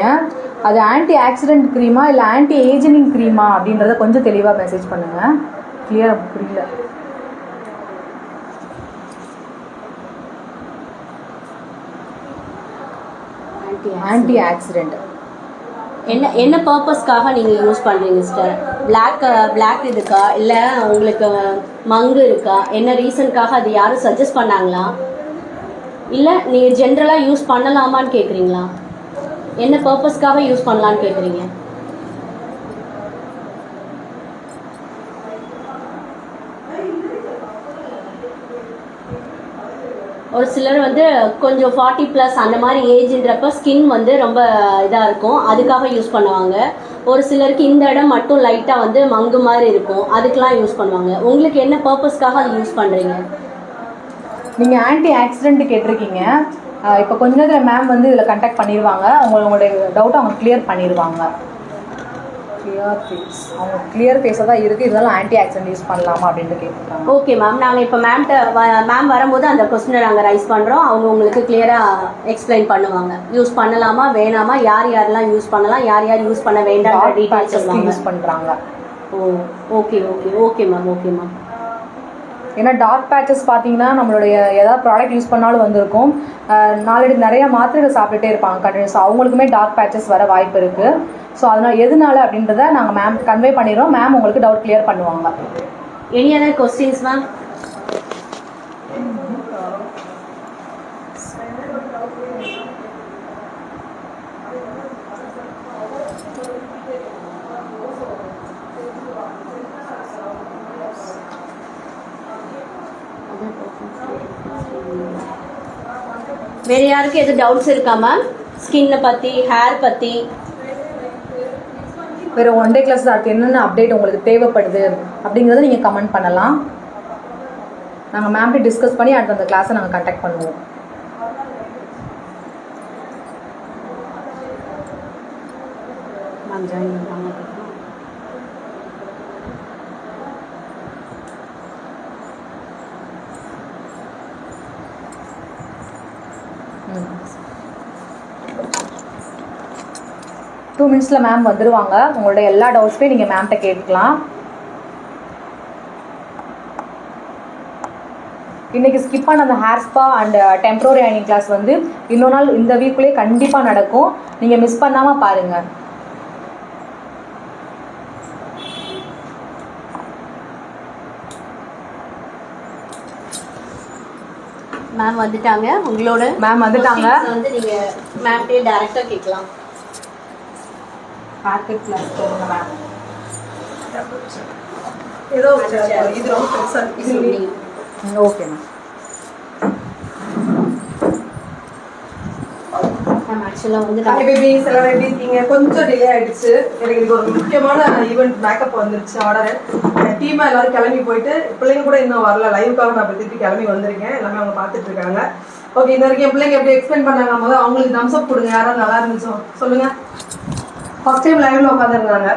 அது ஆன்டி ஆக்சிடென்ட் க்ரீமா இல்லை ஆன்டி ஏஜிங் க்ரீமா அப்படின்றத கொஞ்சம் தெளிவாக மெசேஜ் பண்ணுங்கள். கிளியராக புரியல. ஆன்டி ஆக்சிடென்ட் என்ன பர்பஸ்க்காக நீங்கள் யூஸ் பண்ணுறீங்க சிஸ்டர்? பிளாக் இருக்கா இல்லை உங்களுக்கு மங்கு இருக்கா, என்ன ரீசனுக்காக அது யாரும் சஜஸ்ட் பண்ணாங்களா, இல்லை நீங்கள் ஜென்ரலாக யூஸ் பண்ணலாமான்னு கேட்குறீங்களா, என்ன பர்பஸ்க்காக யூஸ் பண்ணலான்னு கேட்குறீங்க? ஒரு சிலர் வந்து கொஞ்சம் 40+ அந்த மாதிரி ஏஜ்ன்றப்ப ஸ்கின் வந்து ரொம்ப இதாக இருக்கும், அதுக்காக யூஸ் பண்ணுவாங்க. ஒரு சிலருக்கு இந்த இடம் மட்டும் லைட்டாக வந்து மங்கு மாதிரி இருக்கும், அதுக்கெலாம் யூஸ் பண்ணுவாங்க. உங்களுக்கு என்ன பர்பஸ்க்காக அது யூஸ் பண்ணுறீங்க? நீங்கள் ஆன்டி ஆக்சிடென்ட் கேட்டிருக்கீங்க. இப்போ கொஞ்ச நேரத்தில் மேம் வந்து இதில் கண்டக்ட் பண்ணிடுவாங்க. உங்களுடைய டவுட்டை அவங்க கிளியர் பண்ணிடுவாங்க. கிளியர் ஃபேஸ், அவங்க கிளியர் ஃபேஸாக தான் இருக்குது, இருந்தாலும் ஆன்டி ஆக்சிடென்ட் யூஸ் பண்ணலாமா அப்படின்ட்டு கேட்குறாங்க. ஓகே மேம், நாங்கள் இப்போ மேம் வரும்போது அந்த கொஸ்டினை நாங்கள் ரைஸ் பண்ணுறோம். அவங்க உங்களுக்கு கிளியராக எக்ஸ்பிளைன் பண்ணுவாங்க. யூஸ் பண்ணலாமா வேணாமா, யார் யாரெல்லாம் யூஸ் பண்ணலாம், யார் யார் யூஸ் பண்ண வேண்டாம் டீட்டெயில்ஸ் யூஸ் பண்ணுறாங்க. Oh okay okay okay ma'am, okay ma'am. ஏன்னா டார்க் பேச்சஸ் பார்த்தீங்கன்னா நம்மளுடைய ஏதாவது ப்ராடக்ட் யூஸ் பண்ணாலும் வந்திருக்கும். நாளடி நிறைய மாத்திரைகள் சாப்பிட்டுட்டே இருப்பாங்க கண்டினியூஸ், அவங்களுக்குமே டார்க் பேச்சஸ் வர வாய்ப்பு இருக்குது. ஸோ அதனால் எதனால அப்படின்றத நாங்கள் மேம் கன்வே பண்ணிடுறோம். மேம் உங்களுக்கு டவுட் கிளியர் பண்ணுவாங்க. Any other questions ma'am? வேறு யாருக்கு எது டவுட்ஸ் இருக்கா மேம்? ஸ்கின்னை பற்றி, ஹேர் பற்றி? வேறு ஒன் டே கிளாஸ் அடுத்து என்னென்ன அப்டேட் உங்களுக்கு தேவைப்படுது அப்படிங்கிறத நீங்கள் கமெண்ட் பண்ணலாம். நாங்கள் மேம்கிட்ட டிஸ்கஸ் பண்ணி அடுத்த அந்த கிளாஸை நாங்கள் கண்டக்ட் பண்ணுவோம். மேம் ஜாயின் பண்ணுறாங்க. டூ மினிட்ஸில் மேம் வந்துடுவாங்க. உங்களோட எல்லா டவுட்ஸுமே நீங்கள் மேம்கிட்ட கேட்கலாம். இன்றைக்கி ஸ்கிப் பண்ண அந்த ஹேர் ஸ்பா அண்ட் டெம்பரரி ஐனிங் கிளாஸ் வந்து இன்னொரு நாள் இந்த வீக்குள்ளேயே கண்டிப்பாக நடக்கும். நீங்கள் மிஸ் பண்ணாமல் பாருங்கள். மேம் வந்துட்டாங்க. உங்களோட மேம் வந்துட்டாங்க. வந்து நீங்கள் மேம்கிட்டே டேரெக்டாக கேட்கலாம். ஹேர் கிளாஸ் போடுங்க மேம். ஏதோ இது ரொம்ப பெருசாக இருக்குது. Okay ma'am. மேம் ஆக்சுவலாக வந்து ஹாய் பேபிஸ், எல்லாரும் எப்படி இருக்கீங்க? கொஞ்சம் டிலே ஆயிடுச்சு. எனக்கு இது ஒரு முக்கியமான ஈவெண்ட் மேக்கப் வந்துருச்சு ஆர்டரு. டீமாக எல்லாரும் கிளம்பி போயிட்டு, பிள்ளைங்க கூட இன்னும் வரல. லைவுக்காக நான் இப்போ திருப்பி கிளம்பி வந்திருக்கேன். எல்லாமே அவங்க பார்த்துட்டு இருக்காங்க. ஓகே, இந்த வரைக்கும் என் பிள்ளைங்க எப்படி எக்ஸ்பிளைன் பண்ணாங்க போது அவங்களுக்கு தம்ஸ் அப் கொடுங்க. யாராவது நல்லா இருந்துச்சோ சொல்லுங்க. ஃபர்ஸ்ட் டைம் லைவ்ல உட்காந்துருந்தாங்க.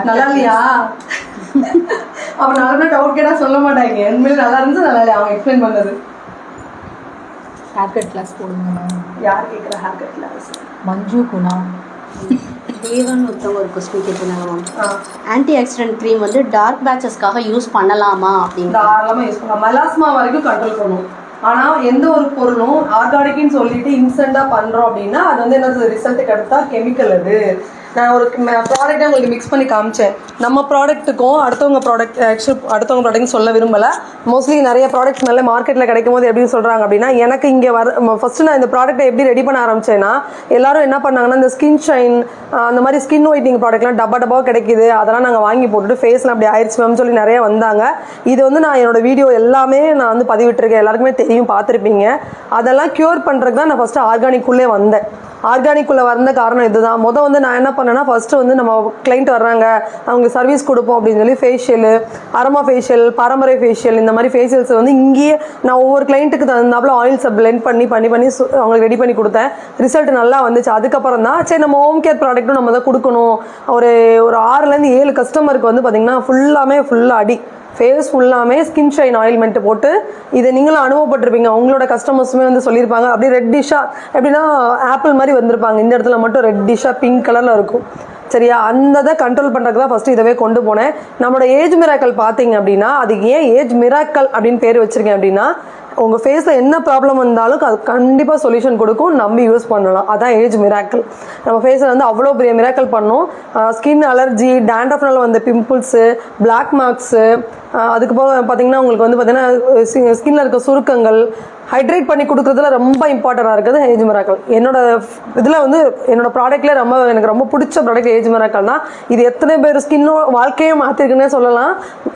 நல்லா இல்லையா? அப்ப நல்லா டவுட் கேட்டா சொல்ல மாட்டாங்க. உண்மையிலே நல்லா இருந்துச்சு, நல்லா இல்லையா அவங்க எக்ஸ்பிளைன் பண்ணது. ஹேர் கட் கிளாஸ் போடுங்க மேம். யார் கேட்குற ஹேர் கட் கிளாஸ்? மஞ்சு குணா தேவன் ஒருத்தவங்க ஒரு கொஸ்டின் கேட்டிருந்தாங்க மேம். ஆன்டி ஆக்சிடென்ட் க்ரீம் வந்து டார்க் பேச்சஸ்க்காக யூஸ் பண்ணலாமா அப்படின்னு. தாராளமாக யூஸ் பண்ணலாம். மெலாஸ்மா வரைக்கும் கண்ட்ரோல் பண்ணும். ஆனால் எந்த ஒரு பொருளும் ஆர்கானிக்னு சொல்லிட்டு இன்ஸ்டண்ட்டாக பண்ணுறோம் அப்படின்னா அது வந்து என்ன ரிசல்ட்டுக்கு எடுத்தா கெமிக்கல். அது நான் ஒரு ப்ராடக்ட்டை உங்களுக்கு மிக்ஸ் பண்ணி காமிச்சேன். நம்ம ப்ராடக்ட்டுக்கும் அடுத்தவங்க ப்ராடக்ட்னு சொல்ல விரும்பலை. மோஸ்ட்லி நிறைய ப்ராடக்ட்ஸ் நல்ல மார்க்கெட்டில் கிடைக்கும் போது எப்படி சொல்கிறாங்க அப்படின்னா, எனக்கு இங்கே ஃபஸ்ட்டு நான் இந்த ப்ராடக்ட்டை எப்படி ரெடி பண்ண ஆரம்பிச்சேன்னா, எல்லாரும் என்ன பண்ணாங்கன்னா இந்த ஸ்கின் ஷைன் அந்த மாதிரி ஸ்கின் ஒயிட்டிங் ப்ராடக்ட்லாம் டப்பாக கிடைக்குது, அதெல்லாம் நாங்கள் வாங்கி போட்டுட்டு ஃபேஸ்லாம் அப்படி ஆயிடுச்சு மேம் சொல்லி நிறைய வந்தாங்க. இது வந்து நான் என்னோட வீடியோ எல்லாமே நான் வந்து பதிவிட்டிருக்கேன், எல்லாருக்குமே தெரியும், பார்த்துருப்பீங்க. அதெல்லாம் க்யூர் பண்ணுறதுக்கு தான் நான் ஃபஸ்ட்டு ஆர்கானிக்குள்ளே வந்தேன். ஆர்கானிக்குள்ளே வந்த காரணம் இதுதான். வந்து நான் என்ன பண்ணேன்னா, ஃபஸ்ட்டு வந்து நம்ம கிளைண்ட் வர்றாங்க, அவங்க சர்வீஸ் கொடுப்போம் அப்படின்னு சொல்லி ஃபேஷியலு, அரோமா ஃபேஷியல், பரம்பரை ஃபேஷியல், இந்த மாதிரி ஃபேஷியல்ஸ் வந்து இங்கேயே நான் ஒவ்வொரு கிளைண்ட்டுக்கு தகுந்தாப்புல ஆயில்ஸை பிளெண்ட் பண்ணி அவங்களுக்கு ரெடி பண்ணி கொடுத்தேன். ரிசல்ட் நல்லா வந்துச்சு. அதுக்கப்புறம் தான் சரி நம்ம ஹோம் கேர் ப்ராடக்ட்டும் நம்ம தான் கொடுக்கணும். ஒரு 6லேருந்து 7 கஸ்டமருக்கு வந்து பார்த்திங்கன்னா ஃபுல்லாக அடி ஃபேஸ் ஃபுல்லாமே ஸ்கின் ஷைன் ஆயில்மெண்ட் போட்டு, இதை நீங்களும் அனுபவப்பட்டிருப்பீங்க. உங்களோட கஸ்டமர்ஸுமே வந்து சொல்லியிருப்பாங்க. அப்படியே ரெட்டிஷாக எப்படின்னா ஆப்பிள் மாதிரி வந்திருப்பாங்க. இந்த இடத்துல மட்டும் ரெட்டிஷாக பிங்க் கலரில் இருக்கும். சரியா? அந்த இதை கண்ட்ரோல் பண்ணுறதுக்கு தான் ஃபஸ்ட்டு இதவே கொண்டு போனேன். நம்மளோட ஏஜ் மிராக்கல் பார்த்தீங்க அப்படின்னா, அதுக்கு ஏன் ஏஜ் மிராக்கல் அப்படின்னு பேர் வச்சுருக்கேன் அப்படின்னா, உங்கள் ஃபேஸில் என்ன ப்ராப்ளம் வந்தாலும் அது கண்டிப்பாக சொல்யூஷன் கொடுக்கும், நம்பி யூஸ் பண்ணலாம். அதான் ஏஜ் மிராக்கல். நம்ம ஃபேஸில் வந்து அவ்வளோ பெரிய மிராக்கல் பண்ணோம். ஸ்கின் அலர்ஜி, டேண்ட்ரஃப்னால வந்த பிம்பிள்ஸு, பிளாக் மார்க்ஸு, அதுக்கு போக பார்த்தீங்கன்னா உங்களுக்கு வந்து பார்த்தீங்கன்னா ஸ்கின்னில் இருக்க சுருக்கங்கள் ஹைட்ரேட் பண்ணி கொடுக்குறதுல ரொம்ப இம்பார்ட்டண்டாக இருக்குது ஏஜ் மிராக்கல். என்னோட இதில் வந்து என்னோட ப்ராடக்ட்லேயே எனக்கு ரொம்ப பிடிச்ச ப்ராடக்ட் ஏஜ் மிராக்கல் தான். இது எத்தனை பேர் ஸ்கின்னும் வாழ்க்கையே மாற்றிருக்குன்னே சொல்லலாம்.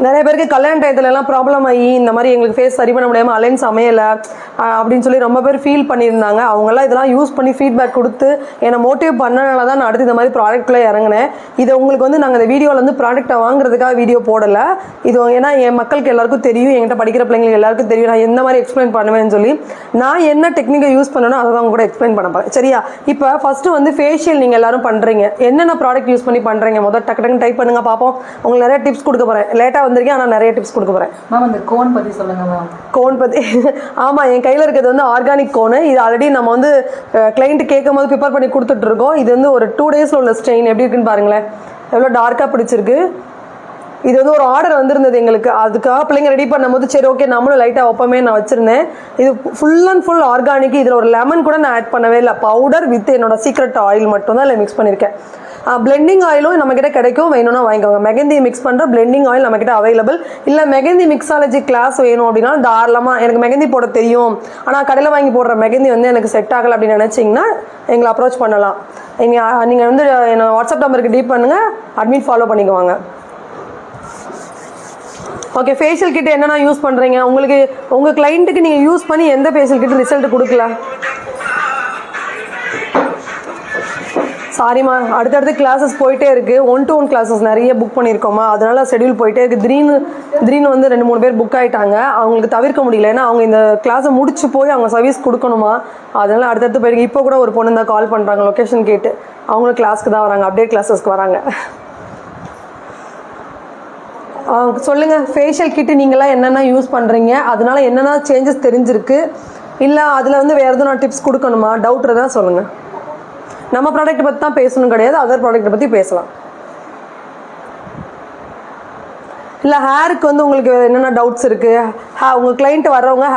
நிறைய பேருக்கு கல்யாண டயத்துலலாம் ப்ராப்ளம் ஆகி இந்த மாதிரி எங்களுக்கு ஃபேஸ் சரி பண்ண முடியாமல் அலைன்ஸ் அமையலை அப்படின்னு சொல்லி ரொம்ப பேர் ஃபீல் பண்ணியிருந்தாங்க. அவங்களாம் இதெல்லாம் யூஸ் பண்ணி ஃபீட்பேக் கொடுத்து என்னை மோட்டிவ் பண்ணனால தான் நான் அடுத்து இந்த மாதிரி ப்ராடக்ட்டில் இறங்கினேன். இதை உங்களுக்கு வந்து நாங்கள் இந்த வீடியோவில் வந்து ப்ராடக்ட்டை வாங்குறதுக்காக வீடியோ போடலை. இது ஏன்னா என் மக்களுக்கு எல்லாருக்கும் தெரியும், என்கிட்ட படிக்கிற பிள்ளைங்களுக்கு எல்லாருக்கும் தெரியும் நான் எந்த மாதிரி எக்ஸ்பிளைன் பண்ணுவேன்னு சொல்லி. நான் என்ன டெக்னிக்கை யூஸ் பண்ணணும் அதை தான் கூட எக்ஸ்பிளைன் பண்ண போறேன். சரியா? இப்போ ஃபர்ஸ்ட் வந்து ஃபேஷியல் நீங்கள் எல்லாரும் பண்ணுறீங்க. என்னென்ன ப்ராடக்ட் யூஸ் பண்ணி பண்ணுறீங்க முதல் டக்கு டக்குன்னு டைப் பண்ணுங்க பார்ப்போம். உங்களுக்கு நிறைய டிப்ஸ் கொடுக்க போகிறேன். லேட்டாக வந்திருக்கேன் ஆனால் நிறைய டிப்ஸ் கொடுக்க போகிறேன். மேம் அந்த கோன் பற்றி சொல்லுங்க மேம். கோன் பற்றி ஆமாம், என் கையில் இருக்கிறது வந்து ஆர்கானிக் கோனு. இது ஆல்ரெடி நம்ம வந்து கிளைண்ட் கேட்கும் போது ப்ரிப்பேர் பண்ணி கொடுத்துட்ருக்கோம். இது வந்து ஒரு 2 டேஸில் உள்ள ஸ்ட்ரெயின் எப்படி இருக்குன்னு பாருங்களேன், எவ்வளோ டார்க்காக பிடிச்சிருக்கு. இது வந்து ஒரு ஆர்டர் வந்திருந்தது எங்களுக்கு, அதுக்காக பிள்ளைங்க ரெடி பண்ணும்போது சரி ஓகே நம்மளும் லைட்டாக ஒப்பமே நான் வச்சுருந்தேன். இது ஃபுல் அண்ட் ஃபுல் ஆர்கானிக். இதில் ஒரு லெமன் கூட நான் ஆட் பண்ணவே இல்லை. பவுடர் வித் என்னோட சீக்ரெட் ஆயில் மட்டும் தான் இல்லை மிக்ஸ் பண்ணியிருக்கேன். பிளெண்டிங் ஆயிலும் நம்மக்கிட்ட கிடைக்கும், வேணும்னா வாங்கிக்கோங்க. மெகந்தி மிக்ஸ் பண்ணுற பிளெண்டிங் ஆயில் நம்மக்கிட்ட அவைலபிள். இல்லை மெகந்தி மிக்ஸாலஜி கிளாஸ் வேணும் அப்படின்னா தாராளமாக, எனக்கு மெகந்தி போட தெரியும் ஆனால் கடையில் வாங்கி போடுற மெகந்தி வந்து எனக்கு செட் ஆகலை அப்படின்னு நினச்சிங்கன்னா எங்களை அப்ரோச் பண்ணலாம். நீங்கள் வந்து என்னோட வாட்ஸ்அப் நம்பருக்கு டீப் பண்ணுங்கள், அட்மிட் ஃபாலோ பண்ணிக்குவாங்க. ஓகே, ஃபேஷியல் கிட் என்னென்ன யூஸ் பண்ணுறீங்க, உங்களுக்கு உங்கள் கிளைண்ட்டுக்கு நீங்கள் யூஸ் பண்ணி எந்த ஃபேஷியல் கிட் ரிசல்ட் கொடுக்கல? சாரிம்மா, அடுத்தடுத்து கிளாஸஸ் போயிட்டே இருக்குது. 1-to-1 கிளாஸஸ் நிறைய புக் பண்ணியிருக்கோமா, அதனால ஷெடியூல் போயிட்டே இருக்குது. திடீர்னு வந்து 2-3 பேர் புக் ஆகிட்டாங்க. அவங்களுக்கு தவிர்க்க முடியல, ஏன்னா அவங்க இந்த கிளாஸை முடிச்சு போய் அவங்க சர்வீஸ் கொடுக்கணுமா, அதனால அடுத்தடுத்து போயிருக்கு. இப்போ கூட ஒரு பொண்ணு தான் கால் பண்ணுறாங்க லொக்கேஷன் கேட்டு, அவங்களும் கிளாஸ்க்கு தான் வராங்க, அப்டேட் கிளாஸஸ்க்கு வராங்க. சொல்லுங்கள், ஃபேஷியல் கிட்டு நீங்களாம் என்னென்ன யூஸ் பண்ணுறீங்க, அதனால என்னென்ன சேஞ்சஸ் தெரிஞ்சிருக்கு, இல்லை அதில் வந்து வேறு எதுவும் நான் டிப்ஸ் கொடுக்கணுமா, டவுட் தான் சொல்லுங்கள். நம்ம ப்ராடக்ட் பற்றி தான் பேசணும் கிடையாது, அதர் ப்ராடக்ட்டை பற்றி பேசலாம். இல்லை ஹேருக்கு வந்து உங்களுக்கு என்னென்ன டவுட்ஸ் இருக்குது, உங்கள் கிளைண்ட் வர்றவங்க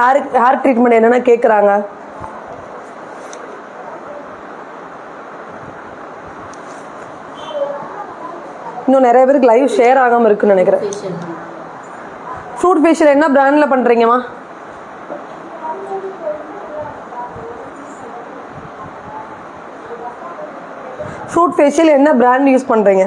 ஹேர் ட்ரீட்மெண்ட் என்னென்ன கேட்குறாங்க. இன்னும் நிறைய பேருக்கு லைவ் ஷேர் ஆகாமல் இருக்குன்னு நினைக்கிறேன். ஃப்ரூட் ஃபேஷியல் என்ன பிராண்டில் பண்ணுறீங்கம்மா? ஃப்ரூட் ஃபேஷியல் என்ன பிராண்ட் யூஸ் பண்ணுறீங்க?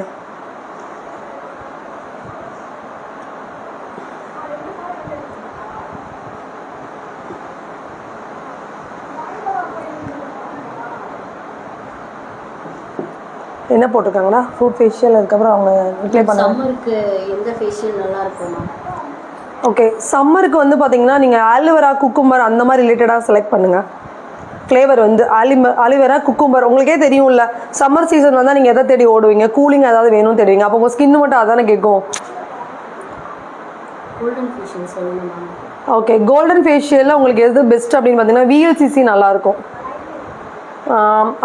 என்ன போட்டிருக்காங்களா ஃப்ரூட் ஃபேஷியல், அதுக்கப்புறம் அவங்க ரிப்ளை பண்ணாங்க. சம்மருக்கு எந்த ஃபேஷியல் நல்லா இருக்குமா? ஓகே, சம்மருக்கு வந்து பார்த்தீங்கன்னா நீங்கள் ஆலிவேரா, குக்கும்பர் அந்த மாதிரி ரிலேட்டடாக செலக்ட் பண்ணுங்கள். ஃப்ளேவர் வந்து ஆலிவேரா, குக்கும்பர். உங்களுக்கே தெரியும்ல, சம்மர் சீசன் வந்தால் நீங்கள் எதை தேடி ஓடுவீங்க, கூலிங் ஏதாவது வேணும்னு தேடுவீங்க. அப்போ உங்கள் ஸ்கின் மட்டும் அதானே கேட்கும். கோல்டன் ஃபேஷியல் சொல்லுங்க. ஓகே, கோல்டன் ஃபேஷியலில் உங்களுக்கு எது பெஸ்ட் அப்படின்னு பார்த்தீங்கன்னா VLCC நல்லாயிருக்கும்.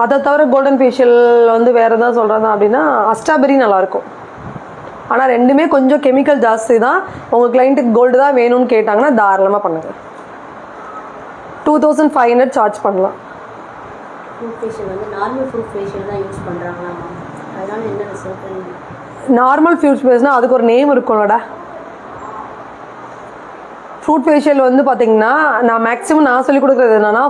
அதை தவிர கோல்டன் ஃபேஷியல் வந்து வேறு எதாவது சொல்கிறதா அப்படின்னா அஸ்டாபெரி நல்லாயிருக்கும். ஆனால் ரெண்டுமே கொஞ்சம் கெமிக்கல் ஜாஸ்தி தான். உங்கள் கிளைண்ட்டுக்கு கோல்டு தான் வேணும்னு கேட்டாங்கன்னா தாராளமாக பண்ணுங்கள். 2500 சார்ஜ் பண்ணலாம். ஃப்ரூட் ஃபேஷியல் வந்து நார்மல் ஃப்ரூட் ஃபேஷியல் தான் யூஸ் பண்ணுறாங்களா, அதனால என்ன ரிசல்ட்? நார்மல் ஃப்ரூட் ஃபேஸ்னால் அதுக்கு ஒரு நேம் இருக்கும்லடா. ஃப்ரூட் ஃபேஷியல் வந்து பார்த்தீங்கன்னா நான் சொல்லிக் கொடுக்குறது என்னென்னா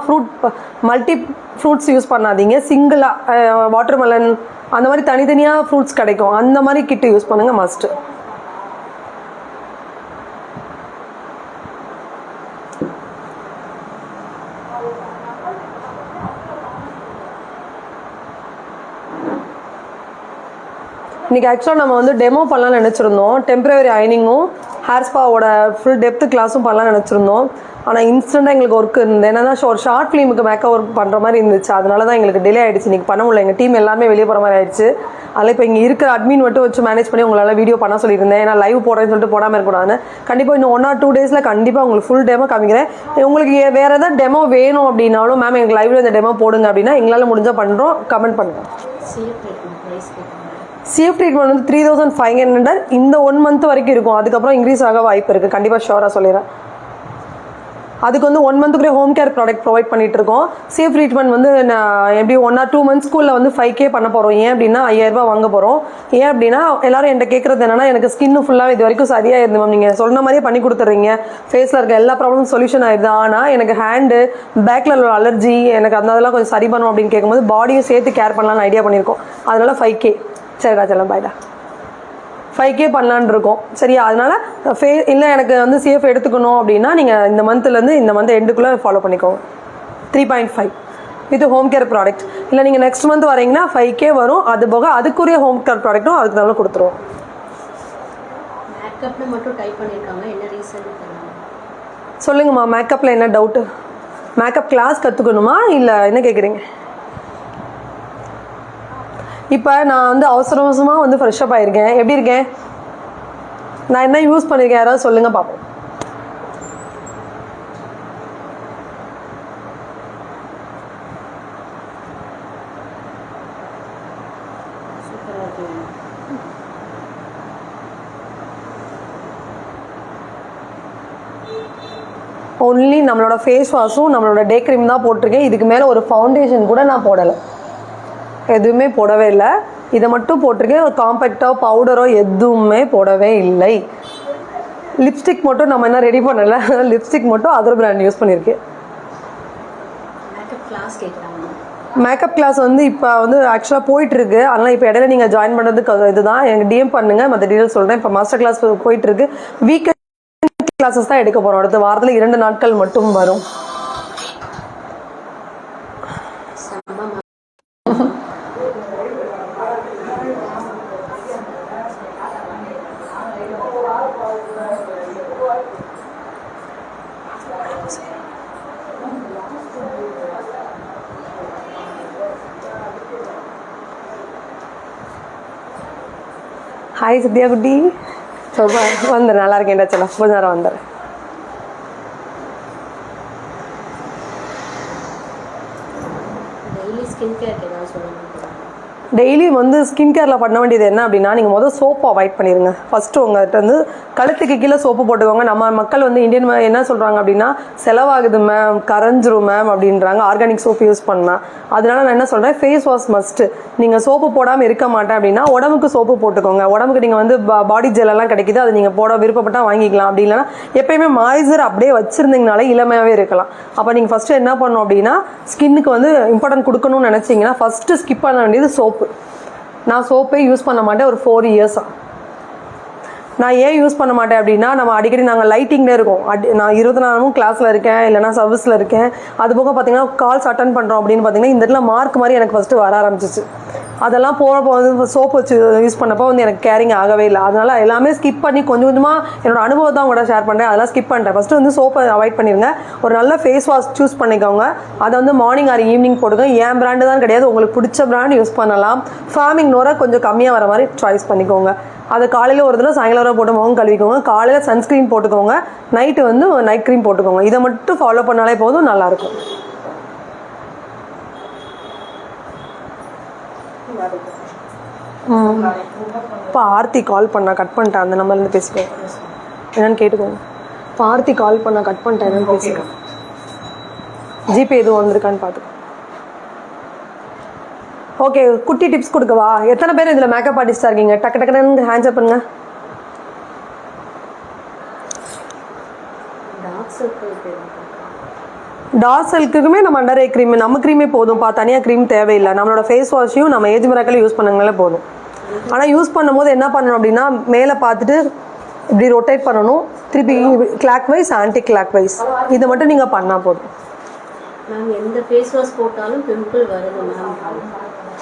மல்டி ஃப்ரூட்ஸ் யூஸ் பண்ணாதீங்க. சிங்கிளாக வாட்டர்மெலன் அந்த மாதிரி தனித்தனியாக ஃப்ரூட்ஸ் கிடைக்கும், அந்த மாதிரி கிட்டு யூஸ் பண்ணுங்கள் மஸ்ட்டு. இன்றைக்கி ஆக்சுவலாக நம்ம வந்து டெமோ பண்ணலாம்னு நினச்சிருந்தோம். டெம்பரவரி அயனிங்கும் ஹேர் ஸ்பாவோட ஃபுல் டெப்த் கிளாஸும் பண்ணலாம்னு நினச்சிருந்தோம். ஆனால் இன்ஸ்டண்ட்டாக எங்களுக்கு ஒர்க் இருந்தது. என்னென்னா ஒரு ஷார்ட் ஃபிலிமுக்கு மேக்கப் ஒர்க் பண்ணுற மாதிரி இருந்துச்சு, அதனால தான் எங்களுக்கு டிலே ஆகிடுச்சு. இன்றைக்கி பண்ண முடியல, எங்கள் டீம் எல்லாமே வெளியே போகிற மாதிரி ஆயிடுச்சு. அதில் இப்போ இங்கே இருக்கிற அட்மின் மட்டும் வச்சு மேனேஜ் பண்ணி உங்களால் வீடியோ பண்ண சொல்லியிருந்தேன். ஏன்னா லைவ் போடுறேன்னு சொல்லிட்டு போடாமல் இருக்கக்கூடாதுன்னு. கண்டிப்பாக இன்னும் 1 or 2 டேஸில் கண்டிப்பாக உங்களுக்கு ஃபுல் டெமோ காமிக்கிறேன். உங்களுக்கு வேறு ஏதாவது டெமோ வேணும் அப்படின்னாலும் மேம் எங்களுக்கு லைவில் இந்த டெமோ போடுங்க அப்படின்னா எங்களால் முடிஞ்சால் பண்ணுறோம். கமெண்ட் பண்ணுங்கள். சேஃப் ட்ரீட்மெண்ட் வந்து 3500 இந்த 1 மந்த் வரைக்கும் இருக்கும். அதுக்கப்புறம் இன்க்ரீஸ் ஆக வாய்ப்பு இருக்குது, கண்டிப்பாக ஷோராக சொல்லிடுறேன். அதுக்கு வந்து 1 மந்த்துக்குள்ளே ஹோம் கேர் ப்ராடக்ட் ப்ரொவைட் பண்ணிட்டு இருக்கோம். சேஃப் ட்ரீட்மெண்ட் வந்து எப்படி 1 or 2 மந்த்ஸ்க்குள்ளே வந்து 5K பண்ண போகிறோம். ஏன் அப்படின்னா 5000 ரூபாய் வாங்க போகிறோம். ஏன் அப்படின்னா எல்லாரும் என்கிட்ட கேட்குறது என்னன்னா, எனக்கு ஸ்கின்னு ஃபுல்லாக இது வரைக்கும் சரியாக இருந்து மேம், நீங்கள் சொன்ன மாதிரியே பண்ணி கொடுத்துட்றீங்க, ஃபேஸில் இருக்க எல்லா ப்ராப்ளமும் சொல்யூஷன் ஆயிடுது, ஆனால் எனக்கு ஹேண்டு பேக்கில் உள்ள அலர்ஜி எனக்கு அதெல்லாம் கொஞ்சம் சரி பண்ணும் அப்படின்னு கேட்கும்போது பாடியும் சேர்த்து கேர் பண்ணலாம்னு ஐடியா பண்ணியிருக்கோம். அதனால 5K. சரிடா செல்லம், பாய்டா. 5K பண்ணலான்னு இருக்கோம். சரியா? அதனால இல்லை எனக்கு வந்து சேஃப் எடுத்துக்கணும் அப்படின்னா நீங்கள் இந்த மந்த்லேருந்து இந்த மந்த் எண்டுக்குள்ளே ஃபாலோ பண்ணிக்கோங்க. 3.5 வித் ஹோம் கேர் ப்ராடக்ட். இல்லை நீங்கள் நெக்ஸ்ட் மந்த் வரீங்கன்னா 5K வரும். அது போக அதுக்குரிய ஹோம் கேர் ப்ராடக்ட்டும் அதுக்கு தான் கொடுத்துருவோம். மேக்கப்ல மட்டும் டைப் பண்ணியிருக்காங்க, என்ன ரீசன் சொல்லுங்கம்மா. மேக்கப்பில் என்ன டவுட்டு? மேக்கப் கிளாஸ் கற்றுக்கணுமா இல்லை என்ன கேட்குறீங்க? இப்போ நான் வந்து அவசரமாக வந்து ஃப்ரெஷ்அப் ஆகிருக்கேன். எப்படி இருக்கேன்? நான் என்ன யூஸ் பண்ணியிருக்கேன் யாராவது சொல்லுங்கள் பார்ப்போம். ஒன்லி நம்மளோட ஃபேஸ் வாஷும் நம்மளோட டே க்ரீம் தான் போட்டிருக்கேன். இதுக்கு மேலே ஒரு ஃபவுண்டேஷன் கூட நான் போடலை, எதுவுமே போடவே இல்லை. இதை மட்டும் போட்டிருக்கேன். ஒரு காம்பேக்டோ பவுடரோ எதுவுமே போடவே இல்லை. லிப்ஸ்டிக் மட்டும் நம்ம என்ன ரெடி பண்ணலை, லிப்ஸ்டிக் மட்டும் அதர் பிராண்ட் யூஸ் பண்ணியிருக்கேன். மேக்கப் கிளாஸ் வந்து இப்போ வந்து ஆக்சுவலாக போயிட்டுருக்கு. அதனால் இப்போ இடையில நீங்கள் ஜாயின் பண்ணுறதுக்கு இதுதான், எனக்கு டிஎம் பண்ணுங்கள், மற்ற டீட்டெயில் சொல்கிறேன். இப்போ மாஸ்டர் கிளாஸ் போயிட்டுருக்கு. வீக்கெண்ட் கிளாஸஸ் தான் எடுக்க போகிறோம். அடுத்த வாரத்தில் 2 நாட்கள் மட்டும் வரும். ஹாய் சத்யா குட்டி, சொல்லுவா. வந்துடுறேன், நல்லா இருக்கேன்டா. சொல்ல கொஞ்ச நேரம் வந்துடுறேன். டெய்லி வந்து ஸ்கின் கேரில் பண்ண வேண்டியது என்ன அப்படின்னா, நீங்கள் முதல் சோப்பு அவாய்ட் பண்ணிடுங்க. ஃபஸ்ட்டு உங்கள்கிட்ட வந்து கழுத்துக்கு கீழே சோப்பு போட்டுக்கோங்க. நம்ம மக்கள் வந்து இந்தியன் என்ன சொல்கிறாங்க அப்படின்னா, செலவாகுது மேம், கரைஞ்சிரும் மேம் அப்படின்றாங்க ஆர்கானிக் சோப்பு யூஸ் பண்ணால். அதனால நான் என்ன சொல்கிறேன், ஃபேஸ் வாஷ் மஸ்ட்டு. நீங்கள் சோப்பு போடாமல் இருக்க மாட்டேன் அப்படின்னா உடம்புக்கு சோப்பு போட்டுக்கோங்க. உடம்புக்கு நீங்கள் வந்து பாடி ஜெல்லாம் கிடைக்கிது, அது நீங்கள் போட விருப்பப்பட்டால் வாங்கிக்கலாம். அப்படி இல்லைனா எப்போயுமே மாய்ஸ்சர் அப்படியே வச்சுருந்தீங்கனாலே இளமையாகவே இருக்கலாம். அப்போ நீங்கள் ஃபஸ்ட்டு என்ன பண்ணணும் அப்படின்னா, ஸ்கின்னுக்கு வந்து இம்பார்ட்டன்ட் கொடுக்கணும்னு நினச்சிங்கன்னா ஃபஸ்ட்டு ஸ்கிப் பண்ண வேண்டியது சோப்பு. நான் சோப்பே யூஸ் பண்ண மாட்டேன் ஒரு 4 இயர்ஸாக. நான் ஏன் யூஸ் பண்ண மாட்டேன் அப்படின்னா, நம்ம அடிக்கடி நாங்கள் லைட்டிங்கில் இருக்கோம். நான் 24 நேரமும் கிளாஸில் இருக்கேன், இல்லைனா சர்வீஸில் இருக்கேன். அது போக பார்த்தீங்கன்னா கால்ஸ் அட்டன் பண்ணுறோம் அப்படின்னு பார்த்தீங்கன்னா இந்த இடத்துல மார்க் மாதிரி எனக்கு ஃபஸ்ட்டு வர ஆரம்பிச்சிச்சு. அதெல்லாம் போகிறப்போ வந்து சோப்பு வச்சு யூஸ் பண்ணப்போ வந்து எனக்கு கேரிங் ஆகவே இல்லை. அதனால் எல்லாமே ஸ்கிப் பண்ணி கொஞ்சம் கொஞ்சமாக என்னோட அனுபவத்தை தான் கூட ஷேர் பண்ணுறேன். அதெல்லாம் ஸ்கிப் பண்ணிட்டேன். ஃபஸ்ட்டு வந்து சோப்பை அவாய்ட் பண்ணிடுங்க. ஒரு நல்ல ஃபேஸ் வாஷ் சூஸ் பண்ணிக்கோங்க. அதை வந்து மார்னிங் ஆர் ஈவினிங் போடுங்க. ஏன் பிராண்டு தான் கிடையாது, உங்களுக்கு பிடிச்ச பிராண்ட் யூஸ் பண்ணலாம். ஃபார்மிங் நோரை கொஞ்சம் கம்மியாக வர மாதிரி சாய்ஸ் பண்ணிக்கோங்க. அது காலையில் ஒரு தடவை சாயங்காலம் வரை போட்டு முகம் கழுவிக்கோங்க. காலையில் சன்ஸ்க்ரீன் போட்டுக்கோங்க, நைட்டு வந்து நைட் க்ரீம் போட்டுக்கோங்க. இதை மட்டும் ஃபாலோ பண்ணாலே போதும், நல்லாயிருக்கும். இப்போ ஆர்த்தி கால் பண்ணா கட் பண்ணிட்டேன், அந்த நம்பர்லேருந்து பேசிக்கோங்க. என்னன்னு கேட்டுக்கோங்க. இப்போ ஆர்த்தி கால் பண்ணா கட் பண்ணிட்டேன், என்னன்னு பேசிக்கோங்க. ஜிபே எதுவும் வந்திருக்கான்னு பார்த்துக்கோ. ஓகே, குட்டி டிப்ஸ் கொடுக்கவா? எத்தனை பேர் இதில் மேக்கப் ஆர்டிஸ்டாக இருக்கீங்க? டக்கு டக்குன்னு ஹேண்ட்ஸ் அப் பண்ணுங்க. டார்க் சர்க்கிளுக்குமே நம்ம அண்டர் ஐ க்ரீம், நம்ம க்ரீமே போதும்ப்பா, தனியாக க்ரீம் தேவையில்லை. நம்மளோட ஃபேஸ் வாஷையும் நம்ம ஏஜ் மிராக்கிள் யூஸ் பண்ணுங்களே போதும். ஆனால் யூஸ் பண்ணும்போது என்ன பண்ணணும் அப்படின்னா, மேலே பார்த்துட்டு இப்படி ரொட்டேட் பண்ணணும், திருப்பி clockwise anti clockwise, இதை மட்டும் நீங்கள் பண்ணால் போதும். மேம் எந்த ஃபேஸ் வாஷ் போட்டாலும் பிம்பிள் வருது மேம்.